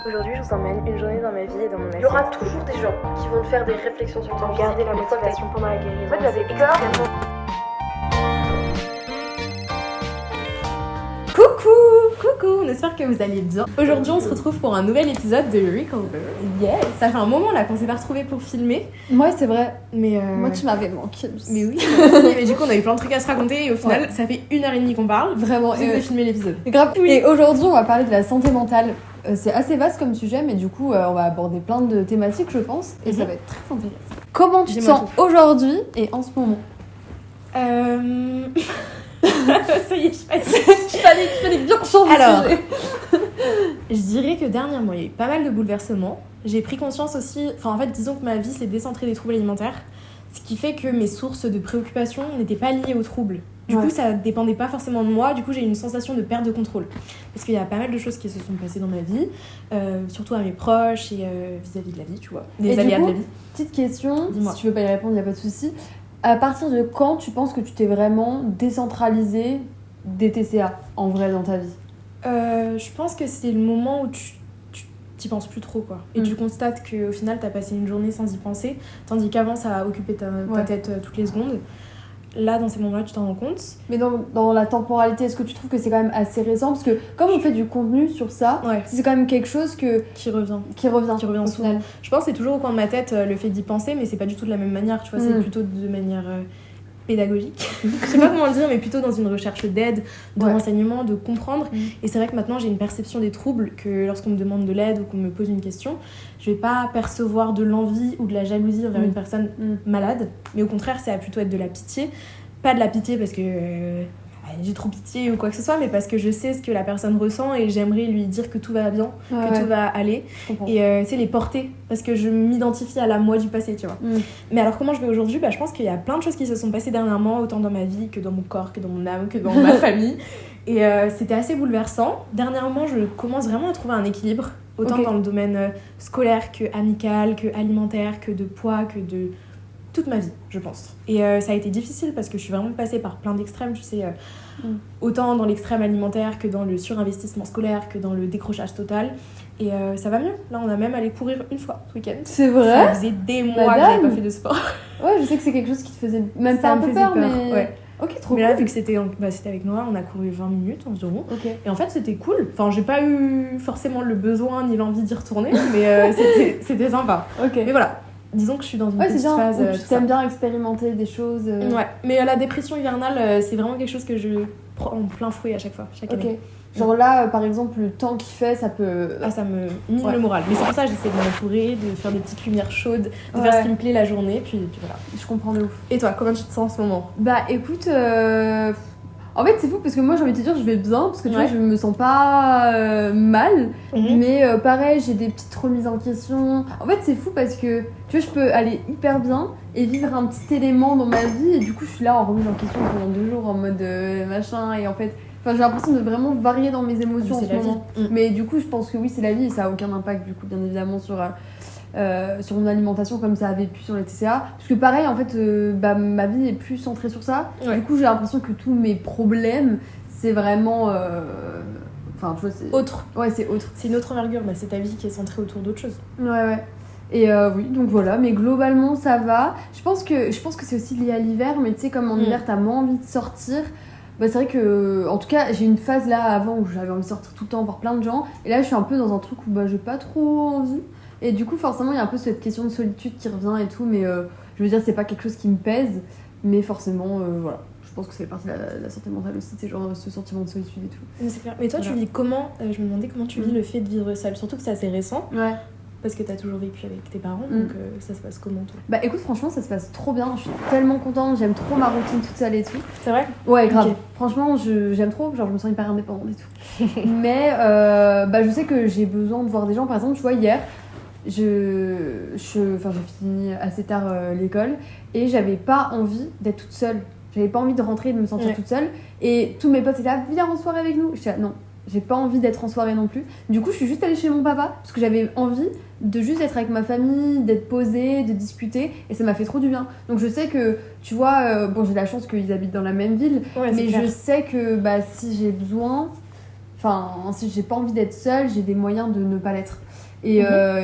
Aujourd'hui, je vous emmène une journée dans ma vie et dans mon assiette. Il y aura toujours des gens qui vont te faire des réflexions sur ton physique. Garder la motivation pendant la guérison. En fait, j'avais peur. Coucou, on espère que vous allez bien. Aujourd'hui, on se retrouve pour un nouvel épisode de Recover. Yes. Ça fait un moment là qu'on s'est pas retrouvés pour filmer. Ouais, c'est vrai. Mais moi, tu m'avais manqué. Mais oui. Mais du coup, on a eu plein de trucs à se raconter et au final, ça fait 1h30 qu'on parle. Vraiment. Vous avez filmé l'épisode. Grave. Oui. Et aujourd'hui, on va parler de la santé mentale. C'est assez vaste comme sujet, mais du coup, on va aborder plein de thématiques, je pense, et ça va être très intéressant. Comment tu te sens aujourd'hui et en ce moment? Ça y est, je fallait bien changer. Alors, je dirais que dernièrement, il y a eu pas mal de bouleversements. J'ai pris conscience aussi, en fait, disons que ma vie s'est décentrée des troubles alimentaires, ce qui fait que mes sources de préoccupation n'étaient pas liées aux troubles. Du coup, ça dépendait pas forcément de moi. Du coup, j'ai eu une sensation de perte de contrôle. Parce qu'il y a pas mal de choses qui se sont passées dans ma vie, surtout à mes proches et vis-à-vis de la vie, tu vois. Des aléas de la vie. Petite question, dis-moi. Si tu veux pas y répondre, y a pas de souci. À partir de quand tu penses que tu t'es vraiment décentralisée des TCA en vrai dans ta vie? Je pense que c'est le moment où tu t'y penses plus trop, quoi. Et tu constates qu'au final, t'as passé une journée sans y penser, tandis qu'avant, ça a occupé ta tête toutes les secondes. Là, dans ces moments-là, tu t'en rends compte. Mais dans la temporalité, est-ce que tu trouves que c'est quand même assez récent? Parce que comme on fait du contenu sur ça, c'est quand même quelque chose qui revient au souvent. final. Je pense que c'est toujours au coin de ma tête le fait d'y penser, mais c'est pas du tout de la même manière, tu vois, c'est plutôt de manière pédagogique. Je sais pas comment le dire, mais plutôt dans une recherche d'aide, de renseignement, de comprendre. Et c'est vrai que maintenant j'ai une perception des troubles que lorsqu'on me demande de l'aide ou qu'on me pose une question, je vais pas percevoir de l'envie ou de la jalousie envers une personne malade, mais au contraire, ça va plutôt être de la pitié. Pas de la pitié parce que j'ai trop pitié ou quoi que ce soit, mais parce que je sais ce que la personne ressent et j'aimerais lui dire que tout va bien, que tout va aller. Et les porter, parce que je m'identifie à la moi du passé, tu vois. Mais alors comment je vais aujourd'hui? Je pense qu'il y a plein de choses qui se sont passées dernièrement, autant dans ma vie que dans mon corps, que dans mon âme, que dans ma famille. Et c'était assez bouleversant. Dernièrement, je commence vraiment à trouver un équilibre, autant dans le domaine scolaire que amical, que alimentaire, que de poids, que de... toute ma vie, je pense. Et ça a été difficile parce que je suis vraiment passée par plein d'extrêmes, tu sais, autant dans l'extrême alimentaire que dans le surinvestissement scolaire, que dans le décrochage total. Et ça va mieux. Là, on a même allé courir une fois ce week-end. C'est vrai? Ça faisait des mois que j'avais pas fait de sport. Ouais, je sais que c'est quelque chose qui te faisait même pas un peu peur, mais... Ouais. Ok, trop mais cool. là, vu que c'était avec Noah, on a couru 20 minutes environ. Et en fait, c'était cool. Enfin, j'ai pas eu forcément le besoin ni l'envie d'y retourner, mais c'était sympa. Mais voilà. Disons que je suis dans une petite phase. Tu t'aimes bien expérimenter des choses. Ouais, mais la dépression hivernale, c'est vraiment quelque chose que je prends en plein fouet à chaque fois, chaque année. Genre là, par exemple, le temps qu'il fait, ça peut... Ah, ça me mine le moral. Mais c'est pour ça que j'essaie de m'entourer, de faire des petites lumières chaudes, de faire ce qui me plaît la journée, puis voilà. Je comprends de ouf. Et toi, comment tu te sens en ce moment? Bah écoute, en fait c'est fou parce que moi j'ai envie de te dire je vais bien, parce que tu vois je me sens pas mal, mais pareil j'ai des petites remises en question. En fait c'est fou parce que tu vois je peux aller hyper bien et vivre un petit élément dans ma vie et du coup je suis là en remise en question pendant 2 jours en mode machin, et en fait j'ai l'impression de vraiment varier dans mes émotions en ce moment. Mais du coup je pense que oui c'est la vie et ça a aucun impact du coup bien évidemment sur mon alimentation comme ça avait pu sur les TCA, parce que pareil en fait ma vie est plus centrée sur ça. Du coup j'ai l'impression que tous mes problèmes c'est vraiment enfin tu vois c'est autre. C'est autre, c'est une autre envergure, c'est ta vie qui est centrée autour d'autre chose. Et oui, donc voilà, mais globalement ça va. Je pense que c'est aussi lié à l'hiver, mais tu sais comme en hiver t'as moins envie de sortir. C'est vrai que, en tout cas, j'ai une phase là avant où j'avais envie de sortir tout le temps, voir plein de gens, et là je suis un peu dans un truc où j'ai pas trop envie. Et du coup, forcément, il y a un peu cette question de solitude qui revient et tout, mais je veux dire, c'est pas quelque chose qui me pèse, mais forcément, voilà. Je pense que ça fait partie de la santé mentale aussi, c'est genre ce sentiment de solitude et tout. Mais c'est clair. Mais toi, tu vis comment? Je me demandais comment tu vis le fait de vivre seule, surtout que c'est assez récent. Parce que t'as toujours vécu avec tes parents, donc ça se passe comment toi? Bah écoute, franchement, ça se passe trop bien, je suis tellement contente, j'aime trop ma routine toute seule et tout. C'est vrai? Ouais, grave. Franchement, j'aime trop, genre je me sens hyper indépendante et tout. Mais je sais que j'ai besoin de voir des gens, par exemple, tu vois, hier, j'ai fini assez tard l'école et j'avais pas envie d'être toute seule. J'avais pas envie de rentrer et de me sentir toute seule. Et tous mes potes étaient là, viens en soirée avec nous. J'étais là, non, j'ai pas envie d'être en soirée non plus. Du coup, je suis juste allée chez mon papa parce que j'avais envie de juste être avec ma famille, d'être posée, de discuter, et ça m'a fait trop du bien. Donc je sais que, tu vois, j'ai la chance qu'ils habitent dans la même ville, mais je sais que si j'ai besoin, Enfin, si j'ai pas envie d'être seule, j'ai des moyens de ne pas l'être. Et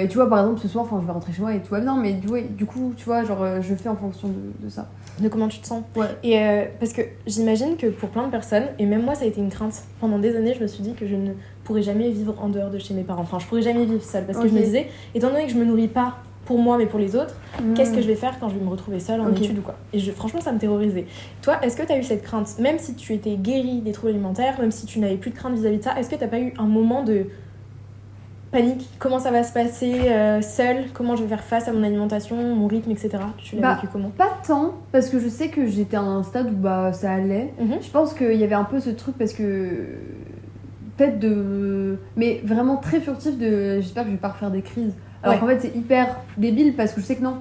tu vois, par exemple, ce soir, je vais rentrer chez moi et tout va bien, mais du coup, tu vois, genre, je fais en fonction de ça. De comment tu te sens. Ouais. Et parce que j'imagine que pour plein de personnes, et même moi ça a été une crainte, pendant des années je me suis dit que je ne pourrais jamais vivre en dehors de chez mes parents. Enfin, je pourrais jamais vivre seule parce que je me disais, étant donné que je me nourris pas pour moi mais pour les autres, qu'est-ce que je vais faire quand je vais me retrouver seule en études ou quoi. Et franchement ça me terrorisait. Toi, est-ce que tu as eu cette crainte, même si tu étais guérie des troubles alimentaires, même si tu n'avais plus de crainte vis-à-vis de ça, est-ce que t'as pas eu un moment de panique, comment ça va se passer seule, comment je vais faire face à mon alimentation, mon rythme, etc. Tu l'as vécu comment? Pas tant, parce que je sais que j'étais à un stade où ça allait. Je pense qu'il y avait un peu ce truc parce que peut-être mais vraiment très furtif de j'espère que je vais pas refaire des crises. Alors qu'en fait c'est hyper débile parce que je sais que non.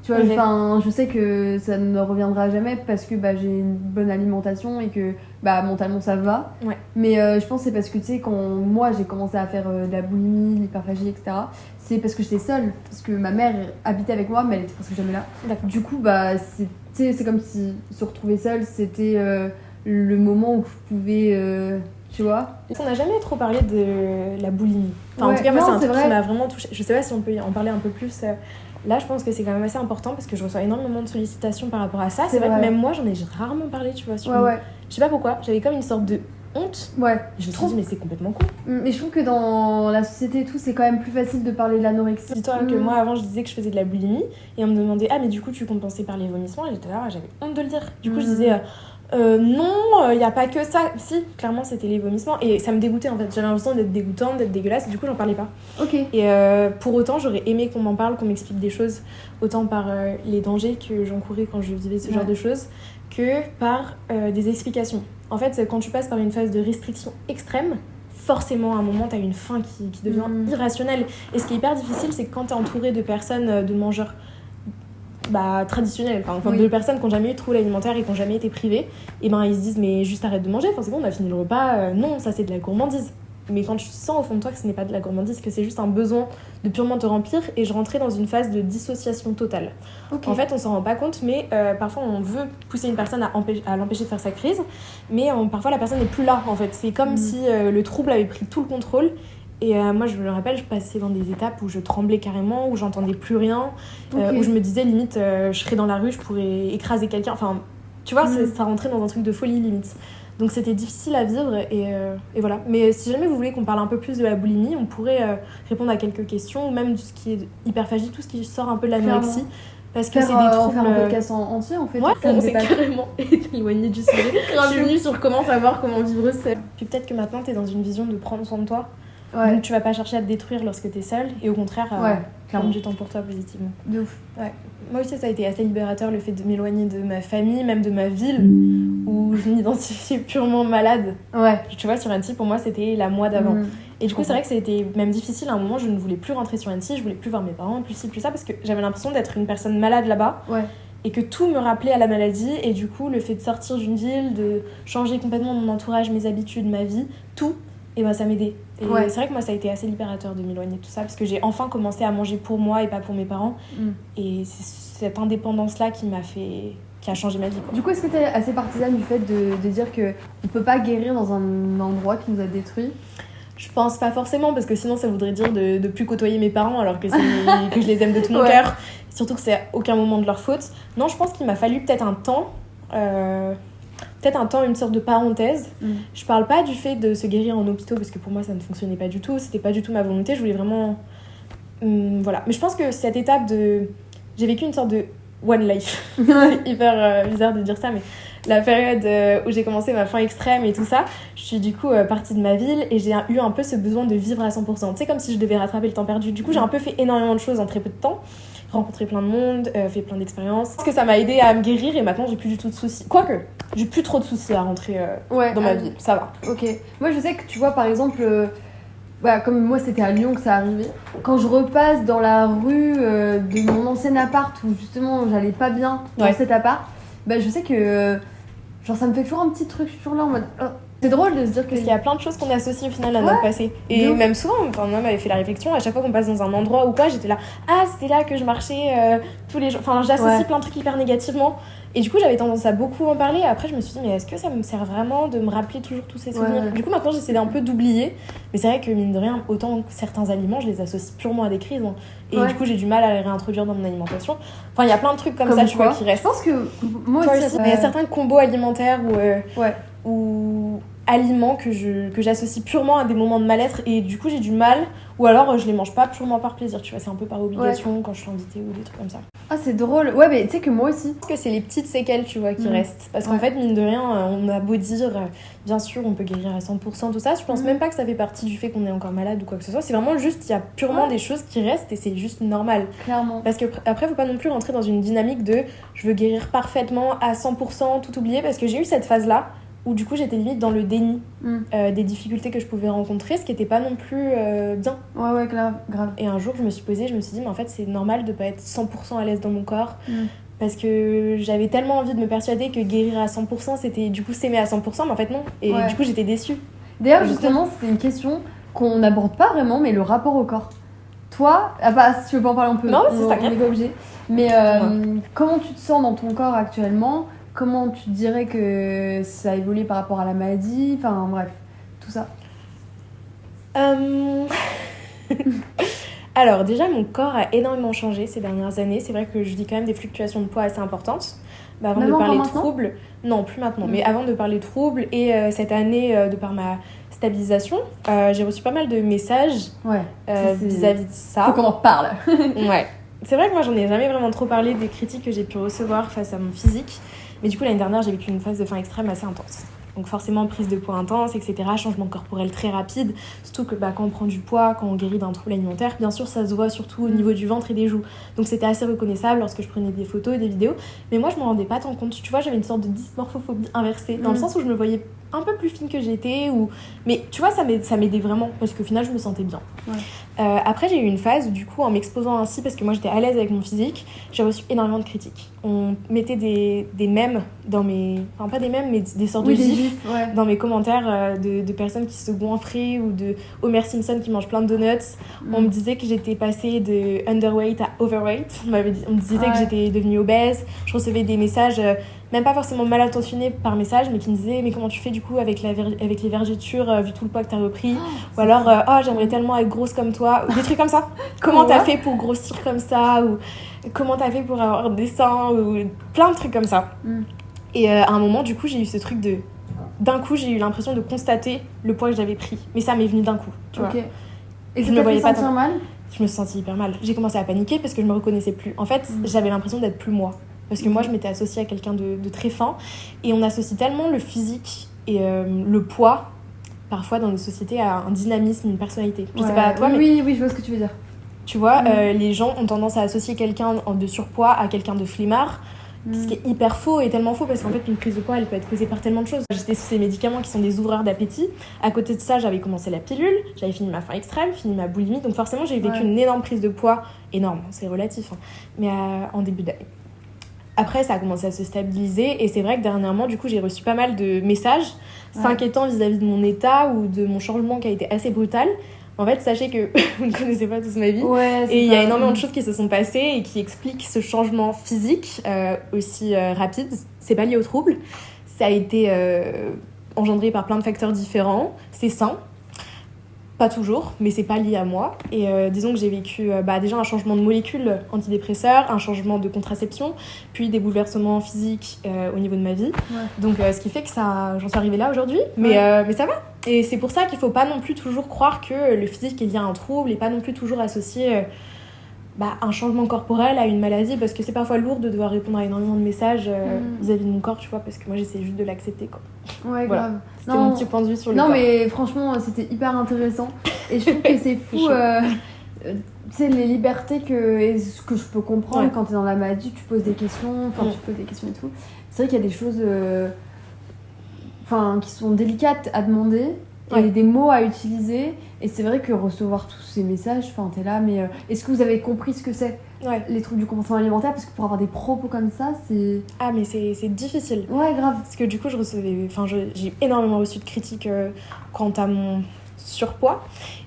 Tu vois, je sais que ça ne reviendra jamais parce que j'ai une bonne alimentation et que mentalement ça va. Ouais. Mais je pense que c'est parce que tu sais, quand moi j'ai commencé à faire de la boulimie, l'hyperphagie, etc., c'est parce que j'étais seule. Parce que ma mère habitait avec moi, mais elle était presque jamais là. D'accord. Du coup, c'est comme si se retrouver seule, c'était le moment où je pouvais. Tu vois. On n'a jamais trop parlé de la boulimie. Enfin, en tout cas, moi, c'est un truc qui m'a vraiment touchée. Je sais pas si on peut en parler un peu plus. Là, je pense que c'est quand même assez important parce que je reçois énormément de sollicitations par rapport à ça. C'est vrai que même moi, j'en ai rarement parlé, tu vois. Je sais pas pourquoi, j'avais comme une sorte de honte. Ouais. Je me suis dit, mais c'est complètement con. Mais je trouve que dans la société et tout, c'est quand même plus facile de parler de l'anorexie. Dis-toi que moi, avant, je disais que je faisais de la boulimie et on me demandait, ah, mais du coup, tu compensais par les vomissements. Et j'étais là, j'avais honte de le dire. Du coup, je disais, non, il y a pas que ça. Si, clairement, c'était les vomissements. Et ça me dégoûtait en fait. J'avais l'impression d'être dégoûtante, d'être dégueulasse. Et du coup, j'en parlais pas. Ok. Et pour autant, j'aurais aimé qu'on m'en parle, qu'on m'explique des choses, autant par les dangers que j'encourais quand je vivais ce genre de choses, que par des explications. En fait, quand tu passes par une phase de restriction extrême, forcément, à un moment, t'as une faim qui devient irrationnelle. Et ce qui est hyper difficile, c'est que quand t'es entouré de personnes, de mangeurs traditionnels, de personnes qui n'ont jamais eu de trouble alimentaire et qui n'ont jamais été privées, et ils se disent, mais juste arrête de manger, c'est bon, on a fini le repas. Non, ça c'est de la gourmandise. Mais quand tu sens au fond de toi que ce n'est pas de la gourmandise, que c'est juste un besoin de purement te remplir, et je rentrais dans une phase de dissociation totale. En fait, on s'en rend pas compte, mais parfois on veut pousser une personne à l'empêcher de faire sa crise, mais parfois la personne n'est plus là, en fait. C'est comme si le trouble avait pris tout le contrôle. Et moi, je me rappelle, je passais dans des étapes où je tremblais carrément, où j'entendais plus rien, où je me disais, limite, je serais dans la rue, je pourrais écraser quelqu'un. Enfin, tu vois, ça rentrait dans un truc de folie, limite. Donc c'était difficile à vivre et voilà. Mais si jamais vous voulez qu'on parle un peu plus de la boulimie, on pourrait répondre à quelques questions, ou même de ce qui est hyperphagie, tout ce qui sort un peu de l'anorexie. Parce que c'est des troubles... faire un podcast entier en fait. Ouais, on s'est carrément éloigné du sujet. Je suis venue sur comment savoir comment vivre seule. Puis peut-être que maintenant t'es dans une vision de prendre soin de toi. Ouais. Donc tu vas pas chercher à te détruire lorsque t'es seule, et au contraire prendre du temps pour toi positivement. De ouf. Ouais. Moi aussi ça a été assez libérateur, le fait de m'éloigner de ma famille, même de ma ville où je m'identifiais purement malade. Ouais. Tu vois, sur Annecy pour moi c'était la moi d'avant. Et du coup c'est vrai que ça a été même difficile à un moment, je ne voulais plus rentrer sur Annecy, je voulais plus voir mes parents, plus ci plus ça, parce que j'avais l'impression d'être une personne malade là-bas. Ouais. Et que tout me rappelait à la maladie, et du coup le fait de sortir d'une ville, de changer complètement mon entourage, mes habitudes, ma vie, tout, et ça m'aidait. Et c'est vrai que moi ça a été assez libérateur de m'éloigner de tout ça, parce que j'ai enfin commencé à manger pour moi et pas pour mes parents. Et c'est cette indépendance là qui a changé ma vie, quoi. Du coup, est-ce que t'es assez partisane du fait de dire que on peut pas guérir dans un endroit qui nous a détruits? Je pense pas forcément, parce que sinon ça voudrait dire de plus côtoyer mes parents, alors que que je les aime de tout mon cœur, surtout que c'est à aucun moment de leur faute. Non, je pense qu'il m'a fallu peut-être un temps, une sorte de parenthèse. Je parle pas du fait de se guérir en hôpital, parce que pour moi ça ne fonctionnait pas du tout, c'était pas du tout ma volonté, je voulais vraiment... voilà. Mais je pense que cette étape j'ai vécu une sorte de one life. C'est hyper bizarre de dire ça, mais la période où j'ai commencé ma faim extrême et tout ça, je suis du coup partie de ma ville et j'ai eu un peu ce besoin de vivre à 100%. C'est comme si je devais rattraper le temps perdu. Du coup, j'ai un peu fait énormément de choses en très peu de temps. Rencontré plein de monde, fait plein d'expériences. Parce que ça m'a aidé à me guérir, et maintenant j'ai plus du tout de soucis. Quoique, j'ai plus trop de soucis à rentrer dans ma vie, ça va. Ok. Moi je sais que tu vois par exemple, comme moi c'était à Lyon que ça arrivait, quand je repasse dans la rue de mon ancien appart où justement j'allais pas bien dans cet appart, je sais que genre ça me fait toujours un petit truc, je suis toujours là en mode C'est drôle de se dire que. Parce qu'il y a plein de choses qu'on associe au final à notre Ouais. passé. Et De ouf. même souvent, enfin, moi m'avait fait la réflexion, à chaque fois qu'on passe dans un endroit ou quoi, j'étais là, ah, c'était là que je marchais tous les jours. Enfin, j'associe Ouais. plein de trucs hyper négativement. Et du coup, j'avais tendance à beaucoup en parler. Après, je me suis dit, mais est-ce que ça me sert vraiment de me rappeler toujours tous ces souvenirs? Ouais. Du coup, maintenant, j'essaie un peu d'oublier. Mais c'est vrai que, mine de rien, autant que certains aliments, je les associe purement à des crises. Hein. Et Ouais. du coup, j'ai du mal à les réintroduire dans mon alimentation. Enfin, il y a plein de trucs comme ça, tu quoi. vois, qui restent. Je pense que moi Toi aussi. aussi, mais il y a certains combos alimentaires Ouais. ou aliments que j'associe purement à des moments de mal-être et du coup j'ai du mal, ou alors je les mange pas purement par plaisir, tu vois, c'est un peu par obligation quand je suis invitée ou des trucs comme ça. Ah, c'est drôle. Ouais, mais tu sais que moi aussi. Parce que c'est les petites séquelles, tu vois, qui Mm. restent. Parce qu'en Ouais. fait, mine de rien, on a beau dire, bien sûr, on peut guérir à 100%, tout ça, je pense même pas que ça fait partie du fait qu'on est encore malade ou quoi que ce soit, c'est vraiment juste, il y a purement Ouais. des choses qui restent et c'est juste normal. Clairement. Parce que après, faut pas non plus rentrer dans une dynamique de je veux guérir parfaitement à 100%, tout oublier, parce que j'ai eu cette phase-là où du coup j'étais limite dans le déni des difficultés que je pouvais rencontrer, ce qui était pas non plus bien. Ouais, grave. Et un jour, je me suis posée, je me suis dit, mais en fait, c'est normal de pas être 100% à l'aise dans mon corps. Mm. Parce que j'avais tellement envie de me persuader que guérir à 100%, c'était du coup s'aimer à 100%, mais en fait non. Et Ouais. du coup, j'étais déçue. D'ailleurs, Je justement, c'était une question qu'on n'aborde pas vraiment, mais le rapport au corps. Toi, si tu veux pas en parler, on peut. Non, c'est on t'inquiète. n'est pas obligé. Mais comment tu te sens dans ton corps actuellement? Comment tu te dirais que ça a évolué par rapport à la maladie? Enfin, bref, tout ça. Alors, déjà, mon corps a énormément changé ces dernières années. C'est vrai que je vis quand même des fluctuations de poids assez importantes. Bah, avant Même de encore parler maintenant troubles, non, plus maintenant, Mm. mais avant de parler troubles et cette année, de par ma stabilisation, j'ai reçu pas mal de messages Ouais. vis-à-vis de ça. Faut qu'on en parle. Ouais. C'est vrai que moi, j'en ai jamais vraiment trop parlé des critiques que j'ai pu recevoir face à mon physique. Mais du coup, l'année dernière, j'ai vécu une phase de faim extrême assez intense. Donc forcément, prise de poids intense, etc. Changement corporel très rapide. Surtout que quand on prend du poids, quand on guérit d'un trouble alimentaire, bien sûr, ça se voit surtout au niveau du ventre et des joues. Donc c'était assez reconnaissable lorsque je prenais des photos et des vidéos. Mais moi, je m'en rendais pas tant compte. Tu vois, j'avais une sorte de dysmorphophobie inversée. Dans le sens où je me voyais un peu plus fine que j'étais. Mais tu vois, ça m'aidait vraiment. Parce qu'au final, je me sentais bien. Ouais. Après, j'ai eu une phase où, du coup, en m'exposant ainsi, parce que moi j'étais à l'aise avec mon physique, j'ai reçu énormément de critiques. On mettait des mèmes dans mes. Enfin, pas des mèmes, mais des sortes de des gifs gifs, ouais. dans mes commentaires de personnes qui se goinfraient ou de Homer Simpson qui mange plein de donuts. On me disait que j'étais passée de underweight à overweight. On me disait que j'étais devenue obèse. Je recevais des messages, même pas forcément mal intentionnés par message, mais qui me disaient mais comment tu fais du coup avec les vergetures vu tout le poids que t'as repris, ou alors oh j'aimerais tellement être grosse comme toi, ou des trucs comme ça. Comment t'as fait pour grossir comme ça, ou comment t'as fait pour avoir des seins, ou plein de trucs comme ça. Et à un moment du coup j'ai eu ce truc d'un coup j'ai eu l'impression de constater le poids que j'avais pris, mais ça m'est venu d'un coup, tu vois. Et Je ça me t'a fait voyais pas sentir mal? Je me suis sentie hyper mal. J'ai commencé à paniquer parce que je me reconnaissais plus. En fait, j'avais l'impression d'être plus moi. Parce que moi, je m'étais associée à quelqu'un de très fin. Et on associe tellement le physique et le poids, parfois dans nos sociétés, à un dynamisme, une personnalité. Je sais pas à toi, mais Oui, je vois ce que tu veux dire. tu vois, les gens ont tendance à associer quelqu'un de surpoids à quelqu'un de flemmard. Ce qui est hyper faux et tellement faux parce qu'en fait une prise de poids elle peut être causée par tellement de choses. J'étais sous ces médicaments qui sont des ouvreurs d'appétit. À côté de ça j'avais commencé la pilule, j'avais fini ma faim extrême, fini ma boulimie, donc forcément j'ai vécu une énorme prise de poids, énorme, c'est relatif, hein, mais en début d'année. Après ça a commencé à se stabiliser et c'est vrai que dernièrement du coup j'ai reçu pas mal de messages s'inquiétant vis-à-vis de mon état ou de mon changement qui a été assez brutal. En fait, sachez que vous ne connaissez pas tous ma vie. Et il y a énormément de choses qui se sont passées et qui expliquent ce changement physique aussi rapide. C'est pas lié au trouble. Ça a été engendré par plein de facteurs différents. C'est sain. Pas toujours, mais c'est pas lié à moi. Et disons que j'ai vécu déjà un changement de molécules antidépresseurs, un changement de contraception, puis des bouleversements physiques au niveau de ma vie. Donc ce qui fait que j'en suis arrivée là aujourd'hui, mais ça va. Et c'est pour ça qu'il faut pas non plus toujours croire que le physique est lié à un trouble et pas non plus toujours associer un changement corporel à une maladie, parce que c'est parfois lourd de devoir répondre à énormément de messages vis-à-vis de mon corps, tu vois, parce que moi j'essaie juste de l'accepter, quoi. Ouais, voilà. grave. C'était mon petit point de vue sur le corps. Non, mais franchement, c'était hyper intéressant. Et je trouve que c'est fou, tu sais, les libertés et ce que je peux comprendre quand t'es dans la maladie, tu poses des questions, tu poses des questions et tout. C'est vrai qu'il y a des choses qui sont délicates à demander, et des mots à utiliser. Et c'est vrai que recevoir tous ces messages, enfin, t'es là, mais est-ce que vous avez compris ce que c'est les troubles du comportement alimentaire? Parce que pour avoir des propos comme ça, c'est... Ah, mais c'est difficile. Ouais, grave. Parce que du coup, j'ai énormément reçu de critiques quant à mon surpoids.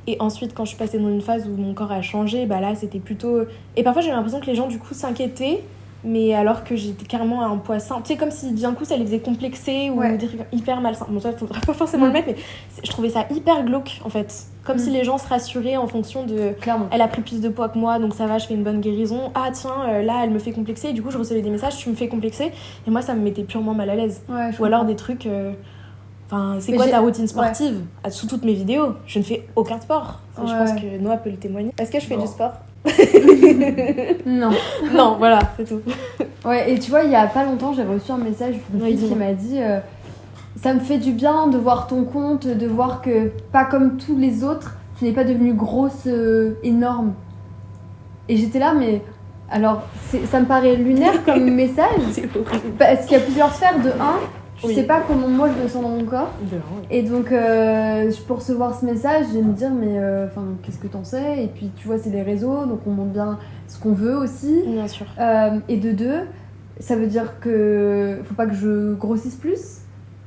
Et ensuite, quand je suis passée dans une phase où mon corps a changé, bah là, c'était plutôt... Et parfois, j'ai l'impression que les gens, du coup, s'inquiétaient, mais alors que j'étais carrément à un poids sain. Tu sais, comme si d'un coup, ça les faisait complexer ou des trucs hyper malsains. Bon, ça, faudrait pas forcément le mettre, mais je trouvais ça hyper glauque, en fait. Comme si les gens se rassuraient en fonction de... Clairement. Elle a pris plus de poids que moi, donc ça va, je fais une bonne guérison. Ah tiens, là, elle me fait complexer. Et du coup, je recevais des messages, tu me fais complexer. Et moi, ça me mettait purement mal à l'aise. Ouais, ou alors des trucs... Enfin, c'est mais quoi ta routine sportive? Sous toutes mes vidéos, je ne fais aucun sport. Ouais. Je pense que Noah peut le témoigner. Est-ce que je fais du sport? Non. Non, voilà, c'est tout. Ouais, et tu vois, il y a pas longtemps, j'ai reçu un message d'une fille qui m'a dit ça me fait du bien de voir ton compte, de voir que, pas comme tous les autres, tu n'es pas devenue grosse, énorme. Et j'étais là, mais... Alors, ça me paraît lunaire comme message. C'est horrible. Parce qu'il y a plusieurs sphères. De un, je Oui. sais pas comment moi je me sens dans mon corps. Et donc, je peux recevoir ce message, je vais me dire, mais qu'est-ce que t'en sais? Et puis, tu vois, c'est les réseaux, donc on montre bien ce qu'on veut aussi. Bien sûr. Et de deux, ça veut dire que faut pas que je grossisse plus.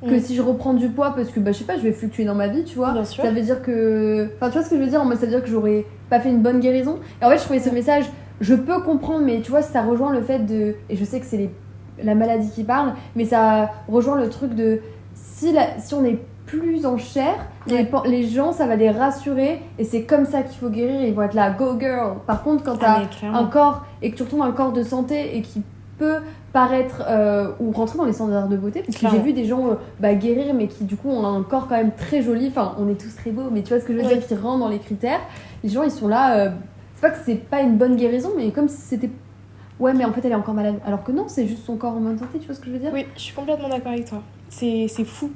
Que si je reprends du poids, parce que je sais pas, je vais fluctuer dans ma vie, tu vois. Bien sûr. Ça veut dire que. Enfin, tu vois ce que je veux dire? Moi, ça veut dire que j'aurais pas fait une bonne guérison. Et en fait, je trouvais ce message, je peux comprendre, mais tu vois, ça rejoint le fait de. Et je sais que c'est la maladie qui parle, mais ça rejoint le truc de. Si on est plus en chair, les gens, ça va les rassurer, et c'est comme ça qu'il faut guérir, ils vont être là, go girl. Par contre, quand t'as un corps, et que tu retournes un corps de santé, et qui peut paraître ou rentrer dans les standards de beauté, parce que j'ai vu des gens guérir, mais qui du coup ont un corps quand même très joli, enfin on est tous très beaux, mais tu vois ce que je veux dire, qui rentrent dans les critères. Les gens ils sont là, c'est pas que c'est pas une bonne guérison, mais comme si c'était mais en fait elle est encore malade, alors que non, c'est juste son corps en bonne santé, tu vois ce que je veux dire? Oui, je suis complètement d'accord avec toi. C'est fou.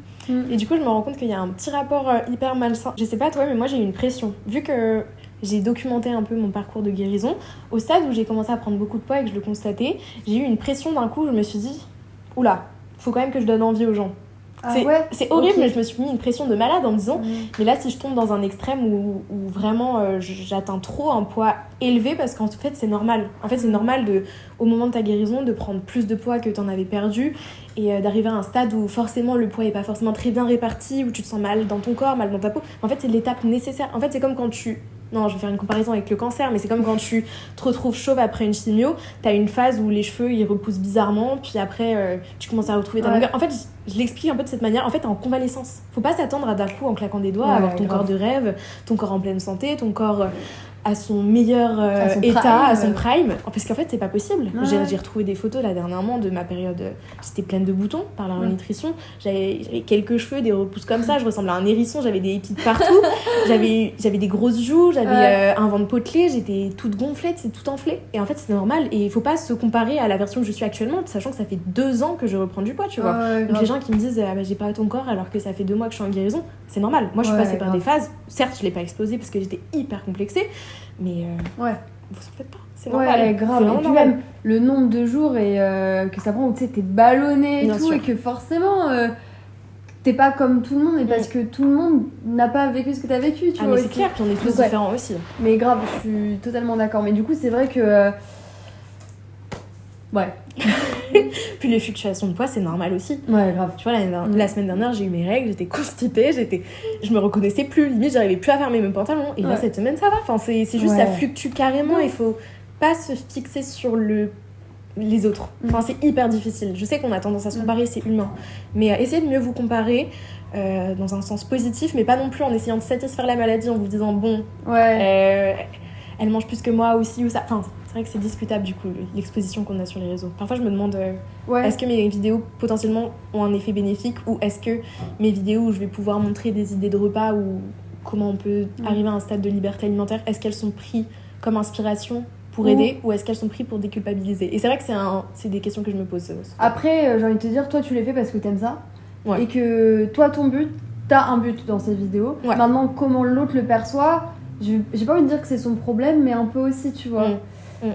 Et du coup, je me rends compte qu'il y a un petit rapport hyper malsain. Je sais pas toi, mais moi j'ai eu une pression. Vu que j'ai documenté un peu mon parcours de guérison, au stade où j'ai commencé à prendre beaucoup de poids et que je le constatais, j'ai eu une pression d'un coup, je me suis dit, oula, faut quand même que je donne envie aux gens. C'est horrible, mais je me suis mis une pression de malade en me disant, mais là si je tombe dans un extrême où vraiment j'atteins trop un poids élevé, parce qu'en fait c'est normal. En fait c'est normal au moment de ta guérison de prendre plus de poids que tu en avais perdu, et d'arriver à un stade où forcément le poids est pas forcément très bien réparti, où tu te sens mal dans ton corps, mal dans ta peau. En fait c'est l'étape nécessaire. En fait c'est comme quand non, je vais faire une comparaison avec le cancer, mais c'est comme quand tu te retrouves chauve après une chimio, t'as une phase où les cheveux ils repoussent bizarrement, puis après tu commences à retrouver ta longueur. En fait, je l'explique un peu de cette manière. En fait, t'es en convalescence. Faut pas s'attendre à d'un coup, en claquant des doigts, à avoir ton corps de rêve, ton corps en pleine santé, ton corps à son meilleur état, à son prime. Parce qu'en fait, c'est pas possible. J'ai retrouvé des photos là dernièrement de ma période. J'étais pleine de boutons par la nutrition. J'avais quelques cheveux, des repousses comme ça. Je ressemblais à un hérisson. J'avais des épis de partout. j'avais des grosses joues. J'avais un ventre potelé. J'étais toute gonflée, c'est tout enflé. Et en fait, c'est normal. Et il faut pas se comparer à la version que je suis actuellement, sachant que ça fait 2 ans que je reprends du poids, tu vois. Donc les gens qui me disent j'ai pas ton corps alors que ça fait 2 mois que je suis en guérison, c'est normal. Moi, je suis passée par des phases. Certes, je l'ai pas explosé parce que j'étais hyper complexée. Mais vous en faites pas, c'est normal. Ouais, grave. Et puis même le nombre de jours et que ça prend où tu sais, t'es ballonné et tout, et que forcément t'es pas comme tout le monde, et parce que tout le monde n'a pas vécu ce que t'as vécu, tu vois. Mais c'est clair, puis on est tous différents aussi. Mais grave, je suis totalement d'accord. Mais du coup, c'est vrai que. Puis les fluctuations de poids, c'est normal aussi. Ouais, grave. Tu vois, la semaine dernière, j'ai eu mes règles, j'étais constipée, je me reconnaissais plus, limite, j'arrivais plus à fermer mes pantalons. Et là, cette semaine, ça va. Enfin, c'est juste, ça fluctue carrément. Il faut pas se fixer sur les autres. Enfin, c'est hyper difficile. Je sais qu'on a tendance à se comparer, c'est humain. Mais essayez de mieux vous comparer dans un sens positif, mais pas non plus en essayant de satisfaire la maladie en vous disant, bon, elle mange plus que moi aussi, ou ça. Enfin, c'est vrai que c'est discutable du coup, l'exposition qu'on a sur les réseaux. Parfois je me demande est-ce que mes vidéos potentiellement ont un effet bénéfique, ou est-ce que mes vidéos où je vais pouvoir montrer des idées de repas ou comment on peut arriver à un stade de liberté alimentaire, est-ce qu'elles sont prises comme inspiration pour aider, ou est-ce qu'elles sont prises pour déculpabiliser? Et c'est vrai que c'est des questions que je me pose. Après j'ai envie de te dire, toi tu les fais parce que t'aimes ça, et que toi ton but, t'as un but dans ces vidéos. Maintenant comment l'autre le perçoit, j'ai pas envie de dire que c'est son problème, mais un peu aussi, tu vois.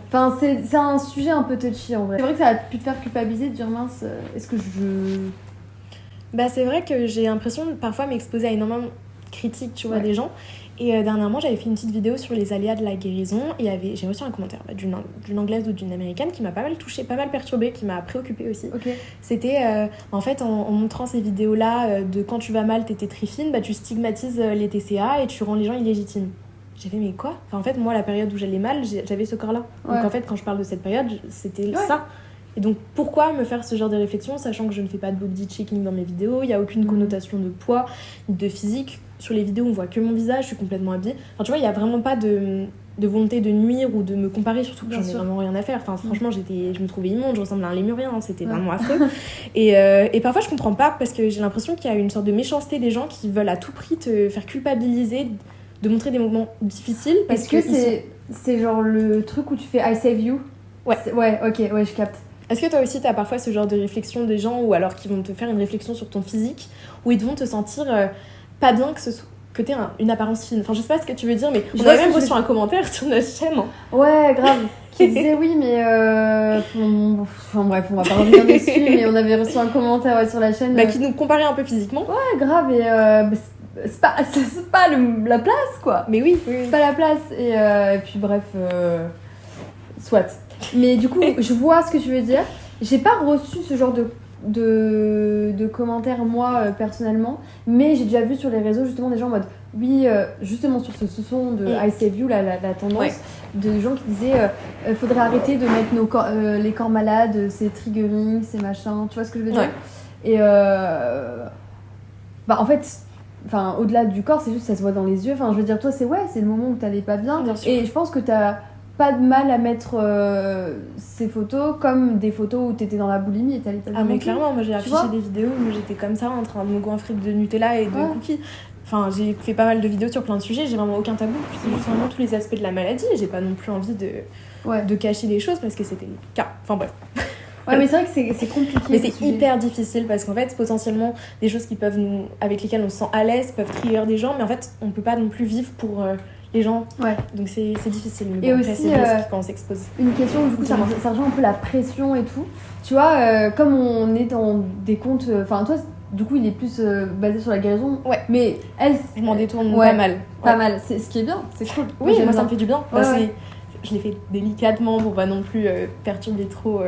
Enfin, c'est un sujet un peu touchy en vrai. C'est vrai que ça a pu te faire culpabiliser, de dire mince, est-ce que je... Bah c'est vrai que j'ai l'impression de parfois m'exposer à énormément critique, tu vois, des gens. Et dernièrement, j'avais fait une petite vidéo sur les aléas de la guérison et j'ai reçu un commentaire d'une anglaise ou d'une américaine qui m'a pas mal touchée, pas mal perturbée, qui m'a préoccupée aussi. C'était en fait en montrant ces vidéos-là de quand tu vas mal, t'es tétrifine, bah, tu stigmatises les TCA et tu rends les gens illégitimes. J'ai fait mais quoi ? Enfin, en fait, moi, la période où j'allais mal, j'avais ce corps-là. Donc en fait, quand je parle de cette période, c'était ça. Et donc pourquoi me faire ce genre de réflexion, sachant que je ne fais pas de body checking dans mes vidéos, il n'y a aucune connotation de poids, de physique. Sur les vidéos, on voit que mon visage, je suis complètement habillée. Enfin, tu vois, il n'y a vraiment pas de volonté de nuire ou de me comparer, surtout que j'en ai vraiment rien à faire. Enfin, franchement, je me trouvais immonde, je ressemblais à un lémurien, c'était vraiment affreux. Et parfois, je comprends pas parce que j'ai l'impression qu'il y a une sorte de méchanceté des gens qui veulent à tout prix te faire culpabiliser, de montrer des moments difficiles. Est-ce que c'est genre le truc où tu fais I save you ? Ouais, ok, je capte. Est-ce que toi aussi t'as parfois ce genre de réflexion des gens ou alors qui vont te faire une réflexion sur ton physique où ils vont te sentir pas bien que t'aies une apparence fine? Enfin je sais pas ce que tu veux dire mais on avait même reçu un commentaire sur notre chaîne. Ouais grave, qui disait oui mais enfin bref on va pas revenir dessus mais on avait reçu un commentaire sur la chaîne qui nous comparait un peu physiquement. Ouais grave et c'est pas la place quoi. Mais oui. C'est pas la place et puis bref soit. Mais du coup, je vois ce que tu veux dire. J'ai pas reçu ce genre de commentaires, moi, personnellement. Mais j'ai déjà vu sur les réseaux, justement, des gens en mode... Oui, justement, sur ce son de I Save You, la tendance, de gens qui disaient faudrait arrêter de mettre les corps malades, c'est triggering, c'est machin. Tu vois ce que je veux dire ? Et en fait... Enfin, au-delà du corps, c'est juste ça se voit dans les yeux. Enfin, je veux dire, toi, c'est le moment où t'allais pas bien. Et je pense que t'as... pas de mal à mettre ces photos comme des photos où t'étais dans la boulimie et t'allais pas bien. Ah mais clairement, moi j'ai affiché des vidéos où j'étais comme ça en train de me goinfrer de Nutella et de cookies. Enfin j'ai fait pas mal de vidéos sur plein de sujets, j'ai vraiment aucun tabou. C'est juste vraiment tous les aspects de la maladie et j'ai pas non plus envie de cacher des choses parce que c'était le cas. Enfin bref. Ouais mais c'est vrai que c'est compliqué. Mais c'est hyper difficile parce qu'en fait potentiellement des choses avec lesquelles on se sent à l'aise peuvent trigger des gens mais en fait on peut pas non plus vivre pour... les gens, donc c'est difficile. Mais et bon, aussi, après, c'est risque quand on s'expose. Une question, du coup, ça rejoint un peu la pression et tout. Tu vois, comme on est dans des comptes. Enfin, toi, du coup, il est plus basé sur la guérison. Ouais. Mais elle. Je m'en détourne pas mal. Pas mal. C'est ce qui est bien, c'est cool. Oui, moi, ça me fait du bien. Je l'ai fait délicatement pour pas non plus perturber trop.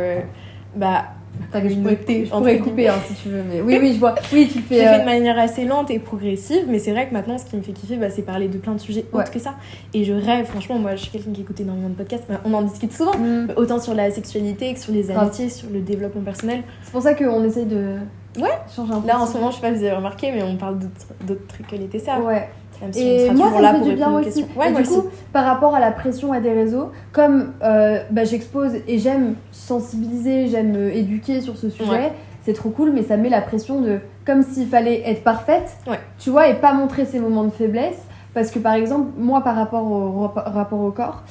Je pourrais couper si tu veux, mais oui, je vois. Oui, tu le fais. J'ai fait de manière assez lente et progressive, mais c'est vrai que maintenant, ce qui me fait kiffer, c'est parler de plein de sujets autres que ça. Et je rêve, franchement, moi, je suis quelqu'un qui écoute énormément de podcasts, on en discute souvent, autant sur la sexualité que sur les amitiés, sur le développement personnel. C'est pour ça qu'on essaye de changer un peu. Là, en ce moment, je sais pas si vous avez remarqué, mais on parle d'autres trucs que les TCA. Ouais. Même si et moi ça me fait du bien aussi. Ouais, et moi du coup, par rapport à la pression à des réseaux, comme j'expose et j'aime sensibiliser, j'aime éduquer sur ce sujet, c'est trop cool, mais ça met la pression de comme s'il fallait être parfaite, tu vois, et pas montrer ses moments de faiblesse. Parce que par exemple, moi par rapport au corps,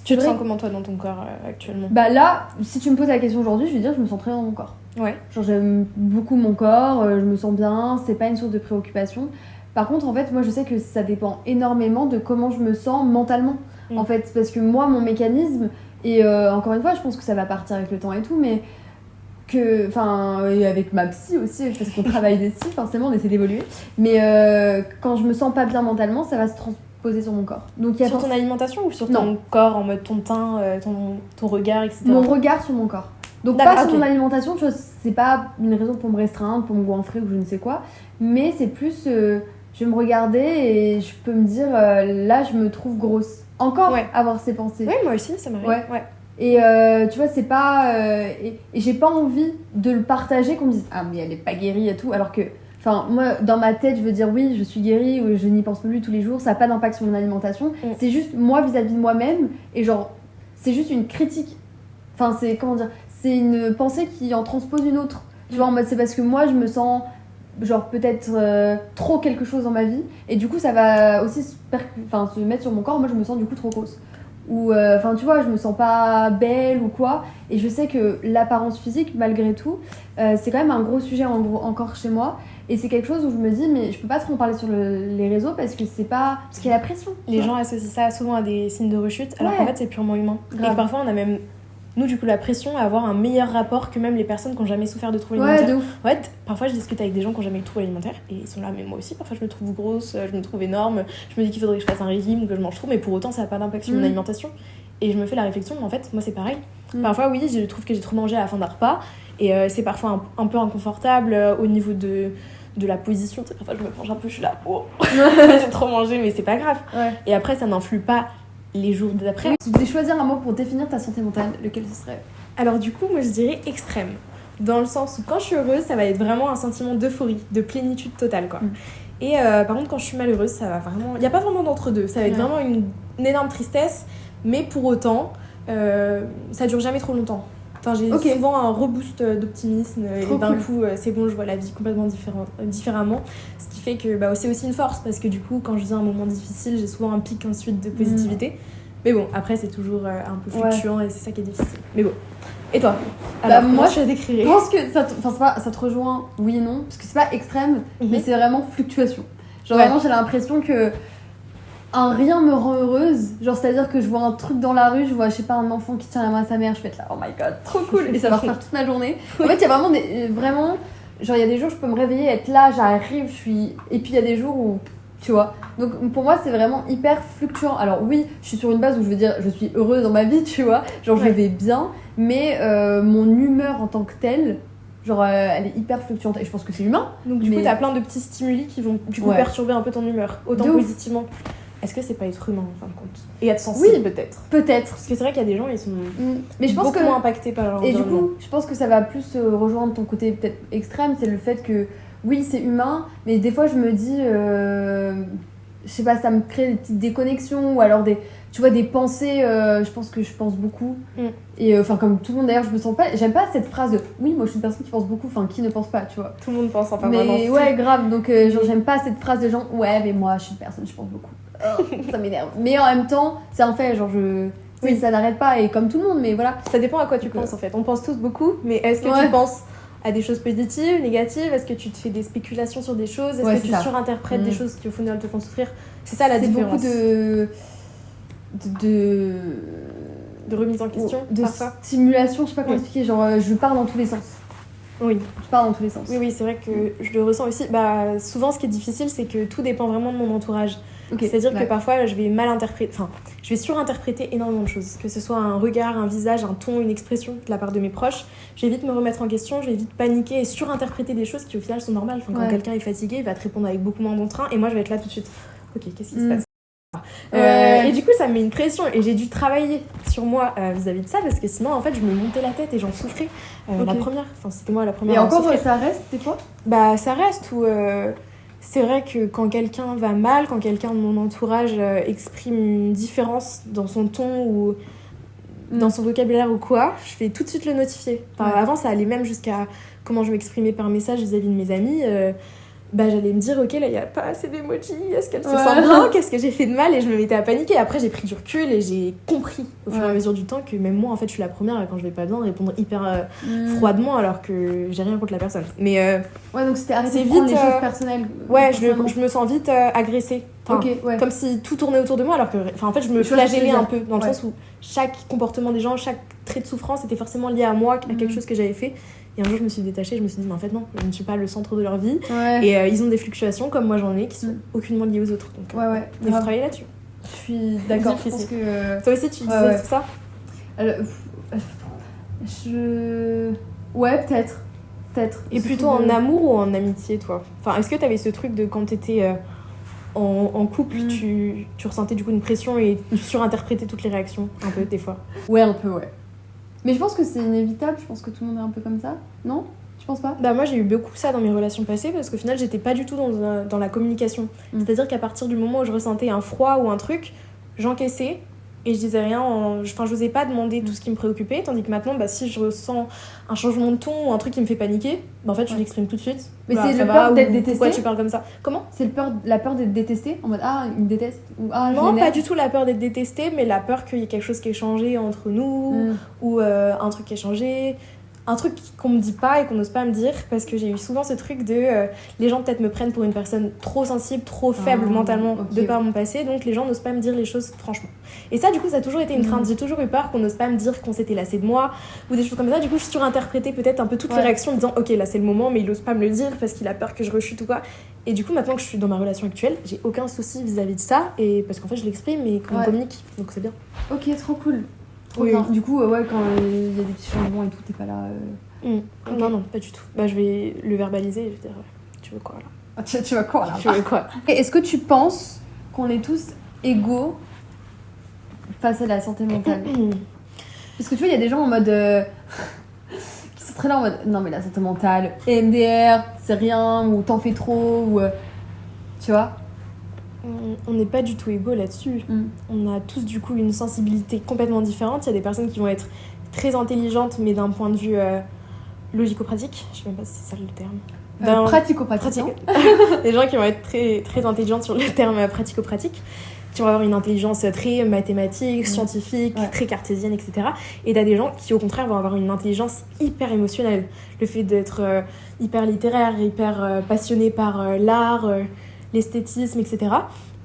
tu te sens comment toi dans ton corps actuellement? Bah là, si tu me poses la question aujourd'hui, je vais dire je me sens très bien dans mon corps. Ouais. Genre j'aime beaucoup mon corps, je me sens bien, c'est pas une source de préoccupation. Par contre, en fait, moi je sais que ça dépend énormément de comment je me sens mentalement. En fait, parce que moi, mon mécanisme, et encore une fois, je pense que ça va partir avec le temps et tout, mais et avec ma psy aussi, parce qu'on travaille des psys, forcément on essaie d'évoluer. Mais quand je me sens pas bien mentalement, ça va se transposer sur mon corps. Donc, sur ton alimentation ou sur ton corps, en mode ton teint, ton regard, etc. Mon regard sur mon corps. Donc pas sur mon alimentation, tu vois, c'est pas une raison pour me restreindre, pour me goinfrer ou je ne sais quoi, mais c'est plus, je vais me regarder et je peux me dire, là je me trouve grosse. Encore avoir ces pensées. Oui, moi aussi, ça m'arrive. Ouais. Et tu vois, c'est pas... et j'ai pas envie de le partager, qu'on me dise « Ah, mais elle est pas guérie et tout », alors que... Enfin, moi, dans ma tête, je veux dire oui, je suis guérie, ou je n'y pense plus tous les jours, ça n'a pas d'impact sur mon alimentation. C'est juste moi vis-à-vis de moi-même, et genre, c'est juste une critique. Enfin, c'est, comment dire, c'est une pensée qui en transpose une autre. Tu vois, en mode, c'est parce que moi, je me sens, genre, peut-être trop quelque chose dans ma vie, et du coup, ça va aussi se mettre sur mon corps. Moi, je me sens du coup trop grosse. Ou, tu vois, je me sens pas belle ou quoi, et je sais que l'apparence physique, malgré tout, c'est quand même un gros sujet encore chez moi. Et c'est quelque chose où je me dis, mais je peux pas trop en parler sur les réseaux parce que c'est pas. Parce qu'il y a la pression. Les gens associent ça souvent à des signes de rechute, alors qu'en fait c'est purement humain. Grave. Et parfois on a même nous du coup la pression à avoir un meilleur rapport que même les personnes qui n'ont jamais souffert de troubles Ouais, alimentaires. de ouf. En fait, parfois je discute avec des gens qui n'ont jamais eu de troubles alimentaires et ils sont là, mais moi aussi parfois je me trouve grosse, je me trouve énorme, je me dis qu'il faudrait que je fasse un régime ou que je mange trop, mais pour autant ça n'a pas d'impact sur mon alimentation. Et je me fais la réflexion, mais en fait moi c'est pareil. Parfois oui, je trouve que j'ai trop mangé à la fin d'un repas et c'est parfois un peu inconfortable au niveau de la position. Parfois je me penche un peu, je suis là, oh j'ai trop mangé, mais c'est pas grave. Ouais. Et après ça n'influe pas les jours d'après. Si tu devais choisir un mot pour définir ta santé mentale, lequel ce serait? Alors du coup, moi je dirais extrême. Dans le sens où quand je suis heureuse, ça va être vraiment un sentiment d'euphorie, de plénitude totale quoi. Et par contre quand je suis malheureuse, ça va vraiment... Il n'y a pas vraiment d'entre-deux, ça va être vraiment une énorme tristesse, mais pour autant, ça dure jamais trop longtemps. Enfin, j'ai souvent un reboost d'optimisme et d'un coup, c'est bon, je vois la vie complètement différemment. Ce qui fait que c'est aussi une force parce que du coup, quand je vis un moment difficile, j'ai souvent un pic ensuite de positivité. Mais bon, après, c'est toujours un peu fluctuant et c'est ça qui est difficile. Mais bon. Et toi? Alors, moi, je décrirais. Je pense que ça te rejoint, oui et non, parce que c'est pas extrême, mais c'est vraiment fluctuation. Genre, vraiment, j'ai l'impression que un rien me rend heureuse. Genre, c'est-à-dire que je vois un truc dans la rue, je vois, je sais pas, un enfant qui tient la main à sa mère, je vais être là, oh my god, trop cool, et ça va refaire toute ma journée. En fait, il y a vraiment genre, il y a des jours, je peux me réveiller, être là, j'arrive, et puis il y a des jours où, tu vois. Donc, pour moi, c'est vraiment hyper fluctuant. Alors, oui, je suis sur une base où je veux dire, je suis heureuse dans ma vie, tu vois, genre, je vais bien, mais mon humeur en tant que telle, genre, elle est hyper fluctuante, et je pense que c'est humain. Donc, du coup, t'as plein de petits stimuli qui vont, du coup, perturber un peu ton humeur, autant positivement. Est-ce que c'est pas être humain en fin de compte? Et être sensible peut-être. Peut-être. Parce que c'est vrai qu'il y a des gens, ils sont mais je pense beaucoup moins impactés par leur environnement. Et du coup, je pense que ça va plus rejoindre ton côté peut-être extrême, c'est le fait que oui, c'est humain, mais des fois je me dis, je sais pas, ça me crée des petites déconnexions ou alors tu vois, des pensées, je pense que je pense beaucoup. Et enfin, comme tout le monde d'ailleurs, je me sens pas, j'aime pas cette phrase de oui, moi je suis une personne qui pense beaucoup, enfin qui ne pense pas, tu vois. Tout le monde pense, enfin mais vraiment. Mais ouais, grave, donc genre j'aime pas cette phrase de gens, ouais, mais moi je suis une personne, je pense beaucoup. Oh, ça m'énerve. Mais en même temps, c'est un fait, genre oui, ça n'arrête pas, et comme tout le monde, mais voilà. Ça dépend à quoi tu penses en fait. On pense tous beaucoup, mais est-ce que tu penses à des choses positives, négatives? Est-ce que tu te fais des spéculations sur des choses? Est-ce que tu surinterprètes des choses qui au final te font souffrir? C'est ça la différence. C'est beaucoup de remise en question, de stimulation, je sais pas comment expliquer, genre je pars dans tous les sens. Oui. Je pars dans tous les sens. Oui, c'est vrai que je le ressens aussi. Souvent, ce qui est difficile, c'est que tout dépend vraiment de mon entourage. C'est-à-dire que parfois, je vais surinterpréter énormément de choses. Que ce soit un regard, un visage, un ton, une expression de la part de mes proches. Je vais vite me remettre en question, je vais vite paniquer et surinterpréter des choses qui au final sont normales. Enfin, quand quelqu'un est fatigué, il va te répondre avec beaucoup moins d'entrain et moi, je vais être là tout de suite. Ok, qu'est-ce qui se passe? Et du coup ça me met une pression et j'ai dû travailler sur moi vis-à-vis de ça parce que sinon en fait je me montais la tête et j'en souffrais la première, enfin c'était moi la première. Et encore ça reste des fois? Ça reste ou c'est vrai que quand quelqu'un va mal, quand quelqu'un de mon entourage exprime une différence dans son ton ou dans son vocabulaire ou quoi, je vais tout de suite le notifier. Avant ça allait même jusqu'à comment je m'exprimais par message vis-à-vis de mes amis. J'allais me dire ok là il y a pas assez d'emojis, est-ce qu'elle se sent bien, qu'est-ce que j'ai fait de mal, et je me mettais à paniquer. Après j'ai pris du recul et j'ai compris au fur et à mesure du temps que même moi en fait je suis la première quand je vais pas bien de répondre hyper froidement alors que j'ai rien contre la personne, mais donc c'était arrêter de prendre les choses personnelles. Je me sens vite agressée, comme si tout tournait autour de moi alors que en fait je me flagellais un peu dans le sens où chaque comportement des gens, chaque trait de souffrance était forcément lié à moi, à quelque chose que j'avais fait. Et un jour, je me suis détachée, je me suis dit, mais en fait, non, je ne suis pas le centre de leur vie. Et ils ont des fluctuations comme moi j'en ai qui sont aucunement liées aux autres. Donc, il faut travailler là-dessus. Je suis d'accord. Je pense que... Toi aussi, tu disais tout ça? Ouais, peut-être. Et plutôt en amour ou en amitié, toi? Enfin, est-ce que tu avais ce truc de quand tu étais en couple, tu ressentais du coup une pression et tu surinterprétais toutes les réactions, un peu, des fois? Ouais, un peu, ouais. Mais je pense que c'est inévitable, je pense que tout le monde est un peu comme ça, non? Tu penses pas? Moi j'ai eu beaucoup ça dans mes relations passées parce qu'au final j'étais pas du tout dans la communication. C'est-à-dire qu'à partir du moment où je ressentais un froid ou un truc, j'encaissais et je disais rien, j'osais pas demander tout ce qui me préoccupait, tandis que maintenant si je ressens un changement de ton ou un truc qui me fait paniquer, en fait je l'exprime tout de suite. Mais c'est la peur d'être détesté? Pourquoi tu parles comme ça? Comment? C'est la peur d'être détesté en mode il me déteste ou non, pas du tout la peur d'être détesté, mais la peur qu'il y ait quelque chose qui ait changé entre nous ou un truc qui ait changé, un truc qu'on me dit pas et qu'on n'ose pas me dire, parce que j'ai eu souvent ce truc de les gens peut-être me prennent pour une personne trop sensible, trop faible mentalement de par mon passé, donc les gens n'osent pas me dire les choses franchement. Et ça, du coup, ça a toujours été une crainte. J'ai toujours eu peur qu'on n'ose pas me dire qu'on s'était lassé de moi ou des choses comme ça. Du coup, je surinterprétais peut-être un peu toutes les réactions en disant ok, là c'est le moment, mais il ose pas me le dire parce qu'il a peur que je rechute ou quoi. Et du coup, maintenant que je suis dans ma relation actuelle, j'ai aucun souci vis-à-vis de ça, et parce qu'en fait je l'exprime et qu'on communique, donc c'est bien. Ok, trop cool. Trop bien. Du coup, quand il y a des petits changements et tout, t'es pas là. Okay. Non, pas du tout. Bah, je vais le verbaliser et je vais dire tu veux quoi là? Tu vas quoi là? Tu veux quoi? Et est-ce que tu penses qu'on est tous égaux face à la santé mentale? Parce que tu vois, il y a des gens en mode. qui sont très là en mode non, mais la santé mentale, EMDR, c'est rien, ou t'en fais trop, ou. Tu vois? On n'est pas du tout égaux là-dessus. On a tous du coup une sensibilité complètement différente. Il y a des personnes qui vont être très intelligentes, mais d'un point de vue logico-pratique. Je sais même pas si c'est ça le terme. Pratico-pratique. Des gens qui vont être très, très intelligentes sur le terme pratico-pratique, qui vont avoir une intelligence très mathématique, scientifique, très cartésienne, etc. Et t'as des gens qui au contraire vont avoir une intelligence hyper émotionnelle. Le fait d'être hyper littéraire, hyper passionné par l'art, l'esthétisme, etc.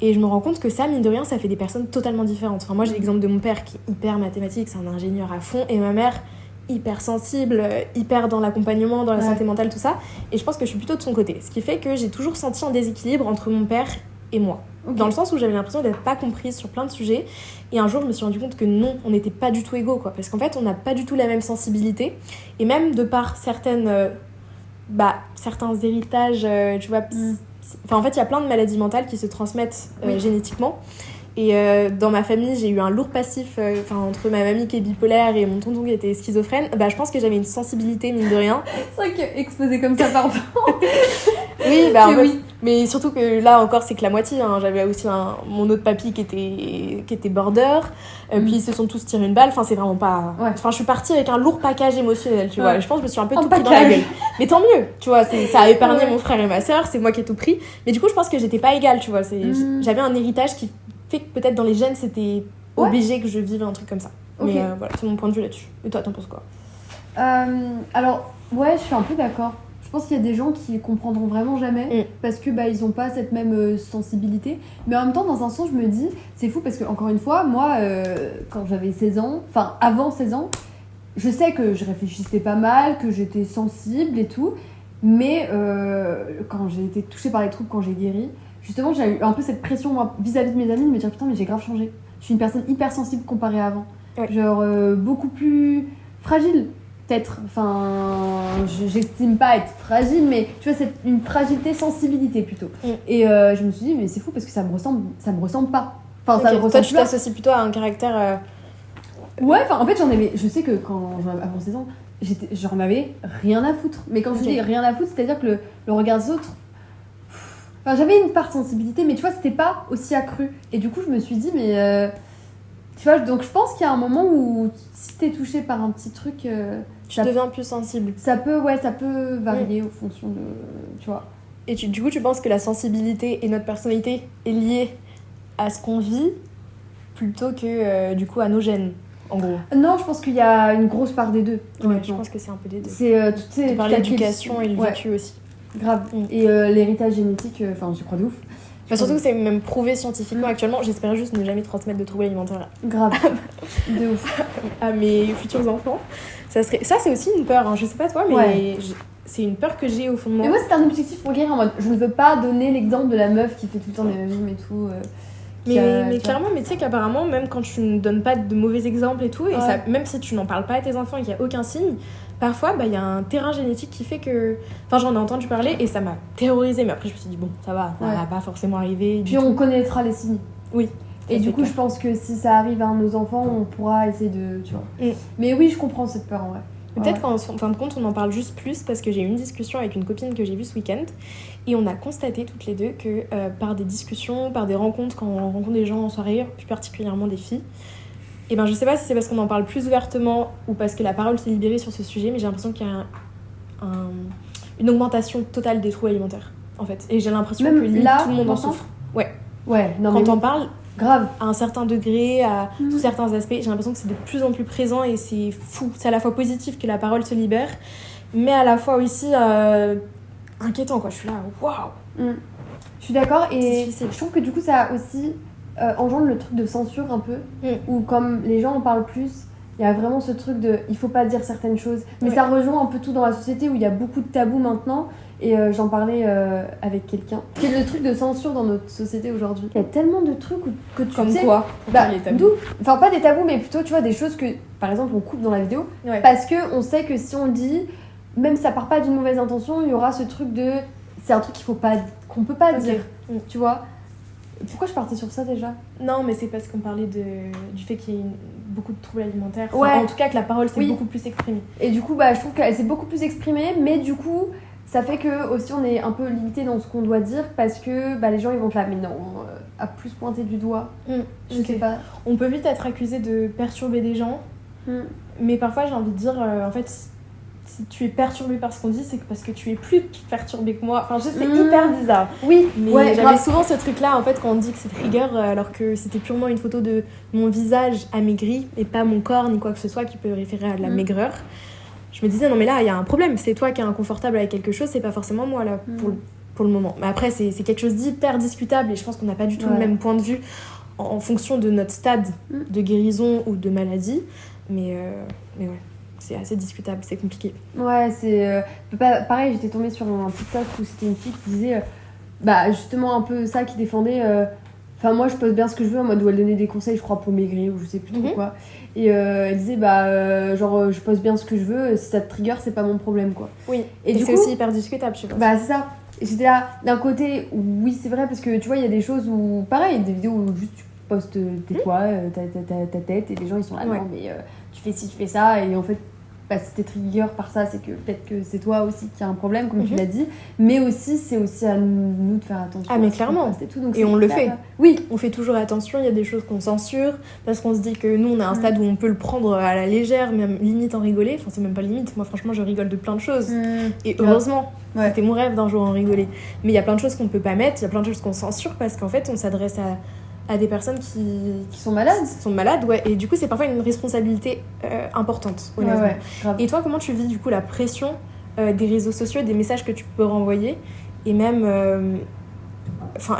Et je me rends compte que ça, mine de rien, ça fait des personnes totalement différentes. Enfin, moi, j'ai l'exemple de mon père qui est hyper mathématique, c'est un ingénieur à fond, et ma mère, hyper sensible, hyper dans l'accompagnement, dans la santé mentale, tout ça. Et je pense que je suis plutôt de son côté. Ce qui fait que j'ai toujours senti un déséquilibre entre mon père et moi. Okay. Dans le sens où j'avais l'impression d'être pas comprise sur plein de sujets. Et un jour, je me suis rendu compte que non, on n'était pas du tout égaux, quoi. Parce qu'en fait, on n'a pas du tout la même sensibilité. Et même de par certains héritages, tu vois... Enfin, en fait, il y a plein de maladies mentales qui se transmettent génétiquement. Et dans ma famille, j'ai eu un lourd passif entre ma mamie qui est bipolaire et mon tonton qui était schizophrène. Bah, je pense que j'avais une sensibilité, mine de rien. C'est vrai que exposé comme ça, pardon. Oui, bah en fait, mais surtout que là encore, c'est que la moitié. Hein. J'avais aussi mon autre papy qui était border. Puis ils se sont tous tirés une balle. Enfin, c'est vraiment pas... Enfin, je suis partie avec un lourd package émotionnel, tu vois. Je pense que je me suis un peu tout pris dans la gueule. Mais tant mieux, tu vois. Ça a épargné mon frère et ma sœur. C'est moi qui ai tout pris. Mais du coup, je pense que j'étais pas égale, tu vois. J'avais un héritage qui fait que peut-être dans les gènes, c'était obligé que je vive un truc comme ça. Mais voilà, c'est mon point de vue là-dessus. Et toi, t'en penses quoi? Alors, je suis un peu d'accord. Je pense qu'il y a des gens qui comprendront vraiment jamais parce que ils ont pas cette même sensibilité. Mais en même temps, dans un sens, je me dis, c'est fou parce que, encore une fois, moi, quand j'avais 16 ans, enfin avant 16 ans, je sais que je réfléchissais pas mal, que j'étais sensible et tout. Mais quand j'ai été touchée par les troubles, quand j'ai guéri, justement, j'ai eu un peu cette pression moi, vis-à-vis de mes amis de me dire putain, mais j'ai grave changé. Je suis une personne hyper sensible comparée à avant. Genre beaucoup plus fragile. Peut-être, j'estime pas être fragile, mais tu vois, c'est une fragilité, sensibilité plutôt. Et je me suis dit, mais c'est fou parce que ça me ressemble pas. Enfin, ça me ressemble. Toi, tu t'associes plutôt à un caractère. En fait, je sais que avant 16 ans, j'en avais rien à foutre. Mais quand je dis rien à foutre, c'est-à-dire que le regard des autres. J'avais une part de sensibilité, mais tu vois, c'était pas aussi accru. Et du coup, je me suis dit, mais. Tu vois, donc je pense qu'il y a un moment où si t'es touché par un petit truc. Tu deviens plus sensible. Ça peut varier en fonction de... Tu vois. Et du coup, tu penses que la sensibilité et notre personnalité est liée à ce qu'on vit plutôt que du coup à nos gènes, en gros? Non, je pense qu'il y a une grosse part des deux. Ouais, je pense que c'est un peu des deux. C'est par l'éducation et le vécu aussi. Grave. Et l'héritage génétique, j'y crois de ouf. Surtout que c'est même prouvé scientifiquement actuellement. J'espérais juste ne jamais transmettre de troubles alimentaires. Grave. De ouf. À mes futurs enfants. Ça, c'est aussi une peur, hein. Je sais pas toi, mais c'est une peur que j'ai au fond de moi. Mais moi, c'est un objectif pour guérir en mode je ne veux pas donner l'exemple de la meuf qui fait tout le temps des mimes et tout. Mais clairement, mais tu sais qu'apparemment, même quand tu ne donnes pas de mauvais exemples et tout, et ça, même si tu n'en parles pas à tes enfants et qu'il n'y a aucun signe, parfois, il y a un terrain génétique qui fait que... Enfin, j'en ai entendu parler et ça m'a terrorisée, mais après, je me suis dit, bon, ça va pas forcément arriver. Puis on connaîtra les signes. Oui. Et du coup, je pense que si ça arrive à un de nos enfants, on pourra essayer de... Tu vois. Mais oui, je comprends cette peur, en vrai. Peut-être qu'en fin de compte, on en parle juste plus parce que j'ai eu une discussion avec une copine que j'ai vue ce week-end et on a constaté toutes les deux que par des discussions, par des rencontres, quand on rencontre des gens en soirée, plus particulièrement des filles, et je sais pas si c'est parce qu'on en parle plus ouvertement ou parce que la parole s'est libérée sur ce sujet, mais j'ai l'impression qu'il y a une augmentation totale des troubles alimentaires, en fait. Et j'ai l'impression que là, tout le monde en souffre. Ouais. Non, quand on parle, Grave. à un certain degré, sous certains aspects. J'ai l'impression que c'est de plus en plus présent et c'est fou. C'est à la fois positif que la parole se libère, mais à la fois aussi inquiétant, quoi. Je suis là, waouh. Je suis d'accord C'est et difficile. je trouve que du coup ça aussi engendre le truc de censure un peu, où comme les gens en parlent plus, il y a vraiment ce truc de il faut pas dire certaines choses. Mais ça rejoint un peu tout dans la société où il y a beaucoup de tabous maintenant. Et j'en parlais avec quelqu'un. C'est le truc de censure dans notre société aujourd'hui. Il y a tellement de trucs que tu Comme sais, quoi les tabous. d'où enfin pas des tabous mais plutôt tu vois des choses que par exemple on coupe dans la vidéo parce que on sait que si on le dit, même si ça part pas d'une mauvaise intention, il y aura ce truc de c'est un truc qu'on peut pas dire, tu vois. Pourquoi je partais sur ça déjà? Non, mais c'est parce qu'on parlait du fait qu'il y ait beaucoup de troubles alimentaires. Enfin, Ouais. en tout cas, que la parole s'est beaucoup plus exprimée. Et du coup, bah, je trouve qu'elle s'est beaucoup plus exprimée, mais du coup, ça fait que aussi on est un peu limité dans ce qu'on doit dire parce que bah, les gens ils vont te là, mais non, à plus pointer du doigt. Je sais pas. On peut vite être accusé de perturber des gens, mais parfois j'ai envie de dire, en fait, si tu es perturbé par ce qu'on dit, c'est parce que tu es plus perturbé que moi. Enfin, c'est hyper bizarre. Oui, Mais j'avais souvent ce truc-là, en fait, quand on dit que c'est trigger, alors que c'était purement une photo de mon visage amaigri et pas mon corps ni quoi que ce soit qui peut référer à de la maigreur. Je me disais, non mais là, il y a un problème. C'est toi qui es inconfortable avec quelque chose, c'est pas forcément moi, là, pour le moment. Mais après, c'est quelque chose d'hyper discutable et je pense qu'on n'a pas du tout le même point de vue en fonction de notre stade de guérison ou de maladie. Mais ouais. C'est assez discutable, c'est compliqué. Ouais, c'est... pareil, j'étais tombée sur un TikTok où c'était une fille qui disait... bah, justement, un peu ça, qui défendait... Enfin, moi, je pose bien ce que je veux, en mode où elle donnait des conseils, je crois, pour maigrir, ou je sais plus trop quoi. Et elle disait, bah, genre, je pose bien ce que je veux, si ça te trigger, c'est pas mon problème, quoi. Oui, et du c'est coup, aussi hyper discutable, je sais pas. Bah, c'est ça. Et j'étais là, d'un côté, oui, c'est vrai, parce que, tu vois, il y a des choses où... Pareil, des vidéos où juste tu postes tes poids, ta tête, et les gens, ils sont là, non, mais tu fais ci, tu fais ça, et en fait... Bah, si t'es trigger par ça, c'est que peut-être que c'est toi aussi qui a un problème, comme tu l'as dit. Mais aussi, c'est aussi à nous de faire attention. Ah, mais clairement. Et, tout, donc et on le fait. Oui. On fait toujours attention, il y a des choses qu'on censure, parce qu'on se dit que nous, on a un stade où on peut le prendre à la légère, même limite en rigoler. Enfin, c'est même pas limite. Moi, franchement, je rigole de plein de choses. Et heureusement, c'était mon rêve d'un jour en rigoler. Mais il y a plein de choses qu'on peut pas mettre, il y a plein de choses qu'on censure, parce qu'en fait, on s'adresse à des personnes qui sont malades. Et du coup, c'est parfois une responsabilité importante, honnêtement. Grave. Et toi, comment tu vis du coup la pression des réseaux sociaux, des messages que tu peux renvoyer, et même...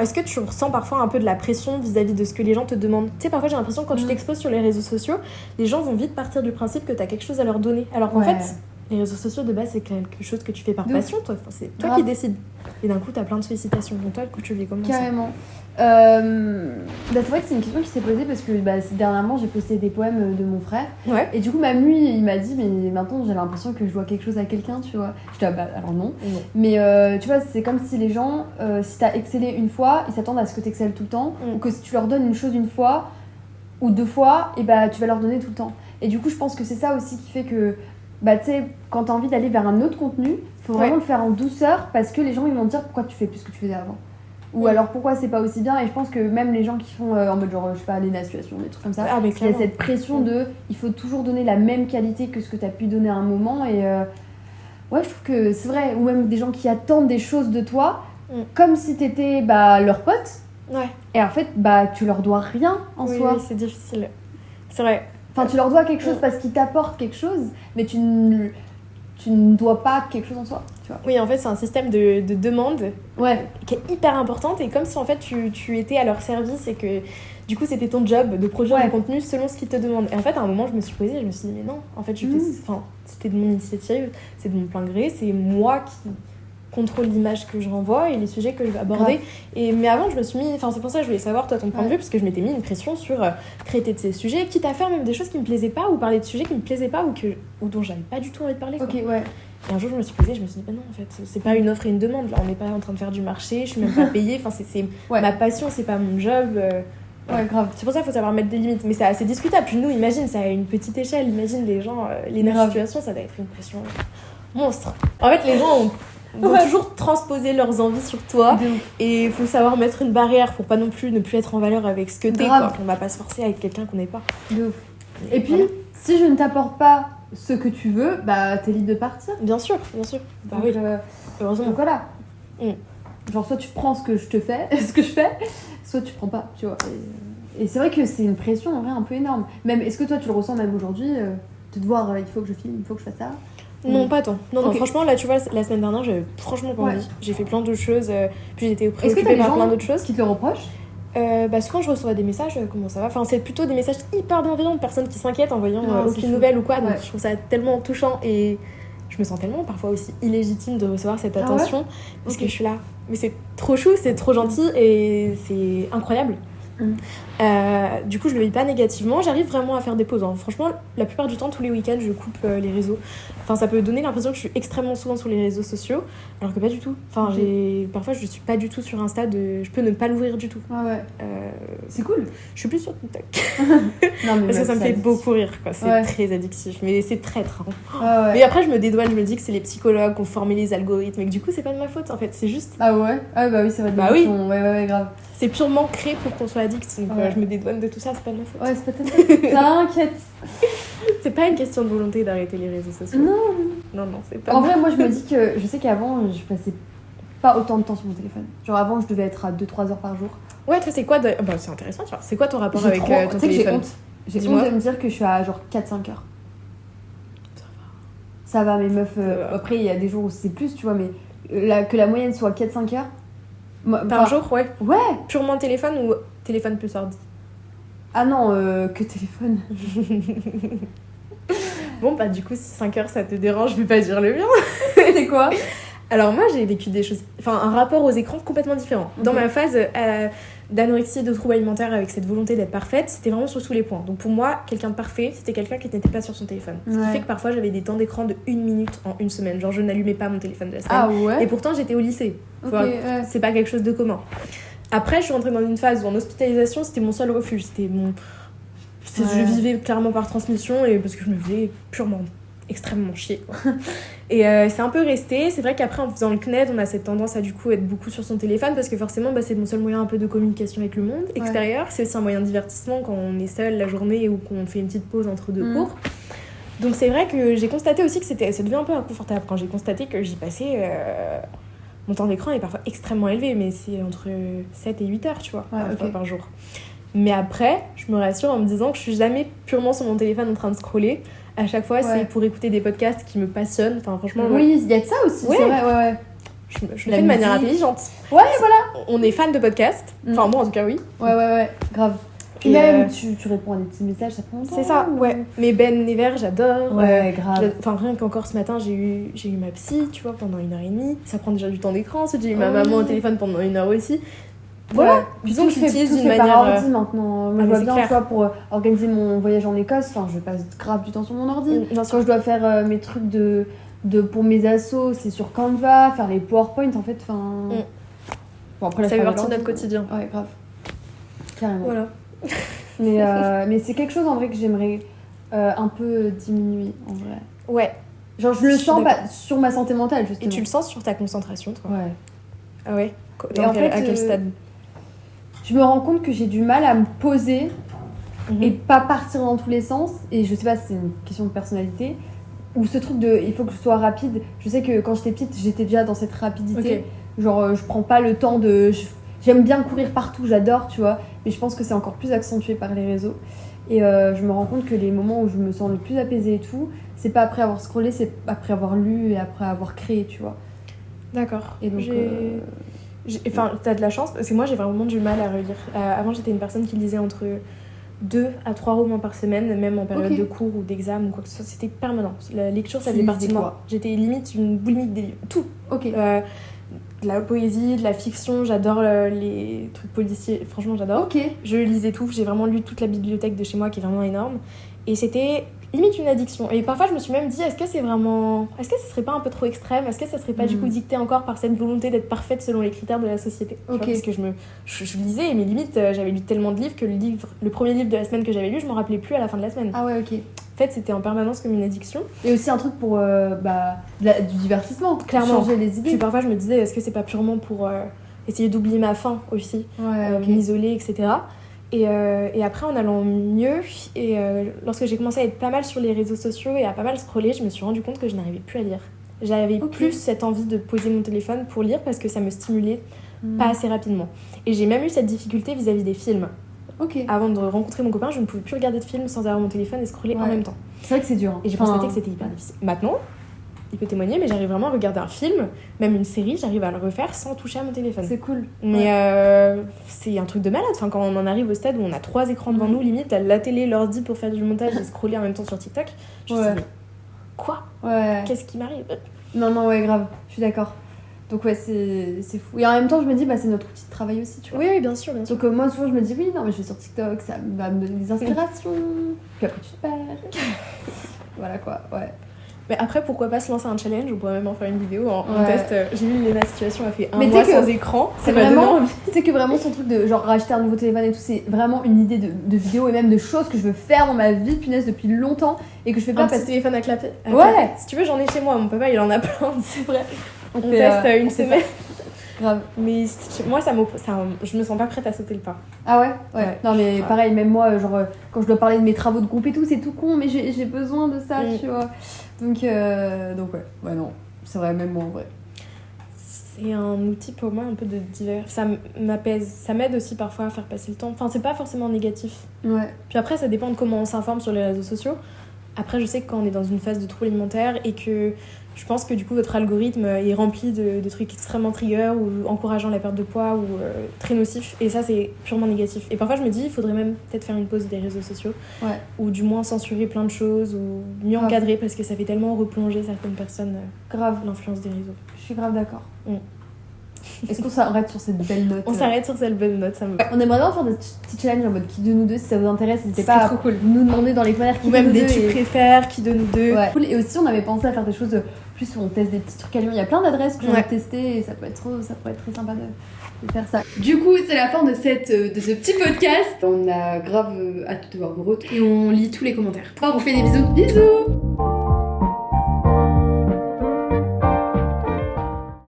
est-ce que tu ressens parfois un peu de la pression vis-à-vis de ce que les gens te demandent? Tu sais, parfois j'ai l'impression que quand tu t'exposes sur les réseaux sociaux, les gens vont vite partir du principe que tu as quelque chose à leur donner. Alors qu'en fait, les réseaux sociaux de base, c'est quelque chose que tu fais par passion, toi. Enfin, c'est toi qui décides. Et d'un coup, tu as plein de sollicitations. Donc toi, tu vis comment? Carrément. Bah, c'est vrai que c'est une question qui s'est posée parce que dernièrement j'ai posté des poèmes de mon frère et du coup même lui il m'a dit mais maintenant j'ai l'impression que je dois quelque chose à quelqu'un, tu vois. Je dis bah alors non. Mais tu vois, c'est comme si les gens si t'as excellé une fois ils s'attendent à ce que t'excelles tout le temps ou que si tu leur donnes une chose une fois ou deux fois et bah tu vas leur donner tout le temps. Et du coup je pense que c'est ça aussi qui fait que bah tu sais quand t'as envie d'aller vers un autre contenu faut vraiment le faire en douceur parce que les gens ils vont te dire pourquoi tu fais plus ce que tu faisais avant. Ou alors pourquoi c'est pas aussi bien. Et je pense que même les gens qui font en mode genre je sais pas l'énaciation, des trucs comme ça, il y a cette pression de il faut toujours donner la même qualité que ce que t'as pu donner à un moment. Et ouais je trouve que c'est vrai. Ou même des gens qui attendent des choses de toi comme si t'étais leur pote. Et en fait tu leur dois rien en soi. Oui, c'est difficile. C'est vrai. Enfin tu leur dois quelque chose parce qu'ils t'apportent quelque chose, mais tu ne dois pas quelque chose en soi, tu vois. Oui, en fait, c'est un système de demande qui est hyper importante et comme si en fait tu étais à leur service et que du coup c'était ton job de produire du contenu selon ce qu'ils te demandent. Et en fait, à un moment, je me suis posée et je me suis dit, mais non, en fait, c'était de mon initiative, c'est de mon plein gré, c'est moi qui contrôle l'image que je renvoie et les sujets que je vais aborder. Mais avant, je me suis mis... Enfin, c'est pour ça que je voulais savoir, toi, ton point de vue, parce que je m'étais mis une pression sur traiter de ces sujets, quitte à faire même des choses qui me plaisaient pas ou parler de sujets qui me plaisaient pas ou dont j'avais pas du tout envie de parler. Et un jour, je me suis posée, je me suis dit, bah non, en fait, c'est pas une offre et une demande. Là, on n'est pas en train de faire du marché, je suis même pas payée. Enfin, c'est ma passion, c'est pas mon job. Grave. C'est pour ça qu'il faut savoir mettre des limites. Mais c'est assez discutable. Puis nous, imagine, c'est à une petite échelle. Imagine les gens, les situations, ça doit être une pression monstre. En fait, les gens vont toujours transposer leurs envies sur toi. Et il faut savoir mettre une barrière pour pas non plus ne plus être en valeur avec ce que t'es. On va pas se forcer à être quelqu'un qu'on n'est pas. De ouf. Et puis, si je ne t'apporte pas ce que tu veux, bah t'es libre de partir. Bien sûr. Bah donc, heureusement. Donc voilà. Genre soit tu prends ce que je fais, soit tu prends pas, tu vois. Et c'est vrai que c'est une pression en vrai un peu énorme. Même, est-ce que toi tu le ressens même aujourd'hui de te voir, il faut que je filme, il faut que je fasse ça? Non, pas tant. Non, Ok. franchement, là, tu vois, la semaine dernière, j'avais franchement pas envie. J'ai fait plein de choses, puis j'étais Est-ce que t'as préoccupée des par plein gens d'autres choses. qui te le reprochent? Souvent, je reçois des messages, comment ça va. Enfin, c'est plutôt des messages hyper bienveillants de personnes qui s'inquiètent en voyant Ah, c'est aucune chou. nouvelle ou quoi. Donc, Ouais. je trouve ça tellement touchant et je me sens tellement parfois aussi illégitime de recevoir cette Ah ouais attention parce Ok. que je suis là. Mais c'est trop chou, c'est trop gentil et c'est incroyable. Du coup, je le vis pas négativement. J'arrive vraiment à faire des pauses. Hein. Franchement, la plupart du temps, tous les week-ends, je coupe les réseaux. Enfin, ça peut donner l'impression que je suis extrêmement souvent sur les réseaux sociaux, alors que pas du tout. Enfin, parfois, je suis pas du tout sur Insta. Je peux ne pas l'ouvrir du tout. Ah ouais. C'est cool. Je suis plus sur TikTok. Non, mais Parce que ça me fait addictif. beaucoup rire, quoi. C'est Ouais. très addictif. Mais c'est traître. Hein. Ah ouais. Mais après, je me dédouane. Je me dis que c'est les psychologues qui ont formé les algorithmes. Et que du coup, c'est pas de ma faute. En fait, c'est juste. Ah ouais. Ah bah oui, c'est vrai. Bah oui. Ouais, grave. C'est purement créé pour qu'on soit addict. Donc, Ouais. je me dédouane de tout ça. C'est pas de ma faute. Ouais, c'est pas ta faute. T'inquiète. C'est pas une question de volonté d'arrêter les réseaux sociaux. Non. Non, c'est pas. En vrai, moi je me dis que je sais qu'avant je passais pas autant de temps sur mon téléphone. Genre avant je devais être à 2-3 heures par jour. Ouais, toi, c'est quoi de... Bah, c'est intéressant, tu vois. C'est quoi ton rapport J'ai avec trop- ton tu sais que j'ai téléphone? honte. J'ai Dis-moi. honte de me dire que je suis à genre 4-5 heures. Ça va, mes meufs. va. Après, il y a des jours où c'est plus, tu vois, mais que la moyenne soit 4-5 heures. Par jour, ouais. Ouais. Purement téléphone ou téléphone plus ordi? Ah non, que téléphone. Bon, bah, du coup, si 5 heures ça te dérange, je vais pas dire le mien. C'est quoi? Alors, moi, j'ai vécu des choses. Enfin, un rapport aux écrans complètement différent. Dans Ok. ma phase d'anorexie et de troubles alimentaires avec cette volonté d'être parfaite, c'était vraiment sur tous les points. Donc, pour moi, quelqu'un de parfait, c'était quelqu'un qui n'était pas sur son téléphone. Ce qui Ouais. fait que parfois, j'avais des temps d'écran de 1 minute en une semaine. Genre, je n'allumais pas mon téléphone de la semaine. Ah ouais. Et pourtant, j'étais au lycée. Ok, Faut- ouais. C'est pas quelque chose de commun. Après, je suis rentrée dans une phase où en hospitalisation, c'était mon seul refuge. C'était mon. Je Ouais. vivais clairement par transmission et parce que je me faisais purement, extrêmement chier. Quoi. Et c'est un peu resté. C'est vrai qu'après, en faisant le CNED, on a cette tendance à du coup être beaucoup sur son téléphone parce que forcément, bah, c'est mon seul moyen un peu de communication avec le monde extérieur. C'est aussi un moyen de divertissement quand on est seul la journée ou qu'on fait une petite pause entre deux cours. Donc c'est vrai que j'ai constaté aussi que ça devient un peu inconfortable quand j'ai constaté que j'y passais. Mon temps d'écran est parfois extrêmement élevé, mais c'est entre 7 et 8 heures, tu vois, parfois par jour. Mais après, je me rassure en me disant que je suis jamais purement sur mon téléphone en train de scroller. À chaque fois, c'est pour écouter des podcasts qui me passionnent. Enfin, franchement, Oui, il y a de ça aussi, Ouais. c'est vrai, ouais. je le La fais de manière musique. intelligente. Ouais, voilà. On est fan de podcasts. Enfin, moi, en tout cas, oui. Ouais, grave. Puis Et, même, tu réponds à des petits messages, ça prend longtemps. C'est ça, ouais. Mais Ben Never, j'adore. Ouais, grave. Enfin, rien qu'encore ce matin, j'ai eu ma psy, tu vois, pendant 1h30. Ça prend déjà du temps d'écran. Ensuite, j'ai eu ma Oui. maman au téléphone pendant 1 heure aussi. Voilà, Ouais. disons que Tout fait- j'utilise tout d'une fait par manière. ordi maintenant. Moi, mais je vois c'est bien, clair. tu vois, pour organiser mon voyage en Écosse, enfin, je passe grave du temps sur mon ordi. Bien sûr. Quand je dois faire mes trucs pour mes assos, c'est sur Canva, faire les PowerPoint, en fait, enfin... Bon, après, là, Ça je fait parle partie de notre l'ordi. quotidien. Ouais, grave. Carrément. Voilà. Mais c'est quelque chose, en vrai, que j'aimerais un peu diminuer, en vrai. Ouais. Genre, je le Je suis sens d'accord. pas sur ma santé mentale, justement. Et tu le sens sur ta concentration, toi? Ouais. Ah ouais? Et en fait, À quel stade? Je me rends compte que j'ai du mal à me poser Mhm. et pas partir dans tous les sens. Et je sais pas si c'est une question de personnalité ou ce truc de il faut que je sois rapide. Je sais que quand j'étais petite, j'étais déjà dans cette rapidité. Genre, je prends pas le temps de. J'aime bien courir partout, j'adore, tu vois. Mais je pense que c'est encore plus accentué par les réseaux. Et je me rends compte que les moments où je me sens le plus apaisée et tout, c'est pas après avoir scrollé, c'est après avoir lu et après avoir créé, tu vois. D'accord. Et donc. Enfin, t'as de la chance parce que moi j'ai vraiment du mal à relire. Avant, j'étais une personne qui lisait entre 2 à 3 romans par semaine, même en période Ok. de cours ou d'examen ou quoi que ce soit. C'était permanent. La lecture, ça Tu faisait partie lisais de quoi moi. J'étais limite une boulimique des livres. Tout. Ok. De la poésie, de la fiction, j'adore les trucs policiers. Franchement, j'adore. Ok. Je lisais tout. J'ai vraiment lu toute la bibliothèque de chez moi qui est vraiment énorme. Et c'était limite une addiction. Et parfois, je me suis même dit, est-ce que ce serait pas un peu trop extrême? Est-ce que ça serait pas du coup dicté encore par cette volonté d'être parfaite selon les critères de la société? Tu vois, Ok. parce que je lisais, mais limite, j'avais lu tellement de livres que le premier livre de la semaine que j'avais lu, je m'en rappelais plus à la fin de la semaine. Ah ouais, ok. En fait, c'était en permanence comme une addiction. Et aussi un truc pour du divertissement, Clairement. changer les Puis idées. parfois, je me disais, est-ce que c'est pas purement pour essayer d'oublier ma faim aussi? Ouais, ok. M'isoler, etc. Et après, en allant mieux, et lorsque j'ai commencé à être pas mal sur les réseaux sociaux et à pas mal scroller, je me suis rendu compte que je n'arrivais plus à lire. J'avais Ok. plus cette envie de poser mon téléphone pour lire parce que ça me stimulait pas assez rapidement. Et j'ai même eu cette difficulté vis-à-vis des films. Ok. Avant de rencontrer mon copain, je ne pouvais plus regarder de films sans avoir mon téléphone et scroller en même temps. C'est vrai que c'est dur. Hein. Et j'ai constaté que c'était hyper difficile. Maintenant, il peut témoigner, mais j'arrive vraiment à regarder un film, même une série, j'arrive à le refaire sans toucher à mon téléphone. C'est cool. Mais c'est un truc de malade. Enfin, quand on en arrive au stade où on a 3 écrans devant nous, limite, t'as la télé, l'ordi pour faire du montage et scroller en même temps sur TikTok. Je me suis dit, mais quoi ? Ouais. Qu'est-ce qui m'arrive ? Non, ouais, grave. Je suis d'accord. Donc ouais, c'est fou. Et en même temps, je me dis, bah, c'est notre outil de travail aussi, tu vois. Oui, bien sûr. Donc moi, souvent, je me dis, oui, non, mais je vais sur TikTok, ça va me donner des inspirations. Puis après, tu te perds. Voilà quoi, ouais. Mais après, pourquoi pas se lancer un challenge ? On pourrait même en faire une vidéo. On Ouais. teste. J'ai vu Léna Situation a fait un Mais mois tu sais que sans écran. C'est Ça m'a donné vraiment, envie. tu sais que vraiment son truc de genre racheter un nouveau téléphone et tout, c'est vraiment une idée de vidéo et même de choses que je veux faire dans ma vie, punaise, depuis longtemps et que je fais pas Un parce petit téléphone à clapper. Ouais. Si tu veux, j'en ai chez moi. Mon papa, il en a plein. C'est vrai. On fait, teste une on fait semaine. grave. Mais moi, je me sens pas prête à sauter le pas. Ah ouais. Ouais. Non mais Ouais. pareil, même moi, genre quand je dois parler de mes travaux de groupe et tout, c'est tout con, mais j'ai besoin de ça, tu vois. Donc ouais, non, c'est vrai, même moi en vrai. C'est un outil pour moi un peu de divers. Ça m'apaise. Ça m'aide aussi parfois à faire passer le temps. Enfin, c'est pas forcément négatif. Ouais. Puis après, ça dépend de comment on s'informe sur les réseaux sociaux. Après, je sais que quand on est dans une phase de trouble alimentaire et que je pense que du coup votre algorithme est rempli de trucs extrêmement trigger ou encourageant la perte de poids ou très nocifs, et ça c'est purement négatif. Et parfois je me dis il faudrait même peut-être faire une pause des réseaux sociaux, ou du moins censurer plein de choses ou mieux encadrer, parce que ça fait tellement replonger certaines personnes grave l'influence des réseaux. Je suis grave d'accord. Est-ce qu'on s'arrête sur cette belle note? On s'arrête sur cette bonne note, ça me on aimerait bien faire des petits challenges en mode qui de nous deux, si ça vous intéresse, n'hésitez pas à trop cool. nous demander dans les commentaires qui Ou de même nous des deux tu et- préfères, qui de nous deux. Ouais. Cool. Et aussi on avait pensé à faire des choses plus où on teste des petits trucs à Lyon. Il y a plein d'adresses que j'ai envie de tester et ça pourrait être très sympa de faire ça. Du coup c'est la fin de ce petit podcast. On a grave hâte de voir vos retours. Et on lit tous les commentaires. On vous fait des bisous. Bisous.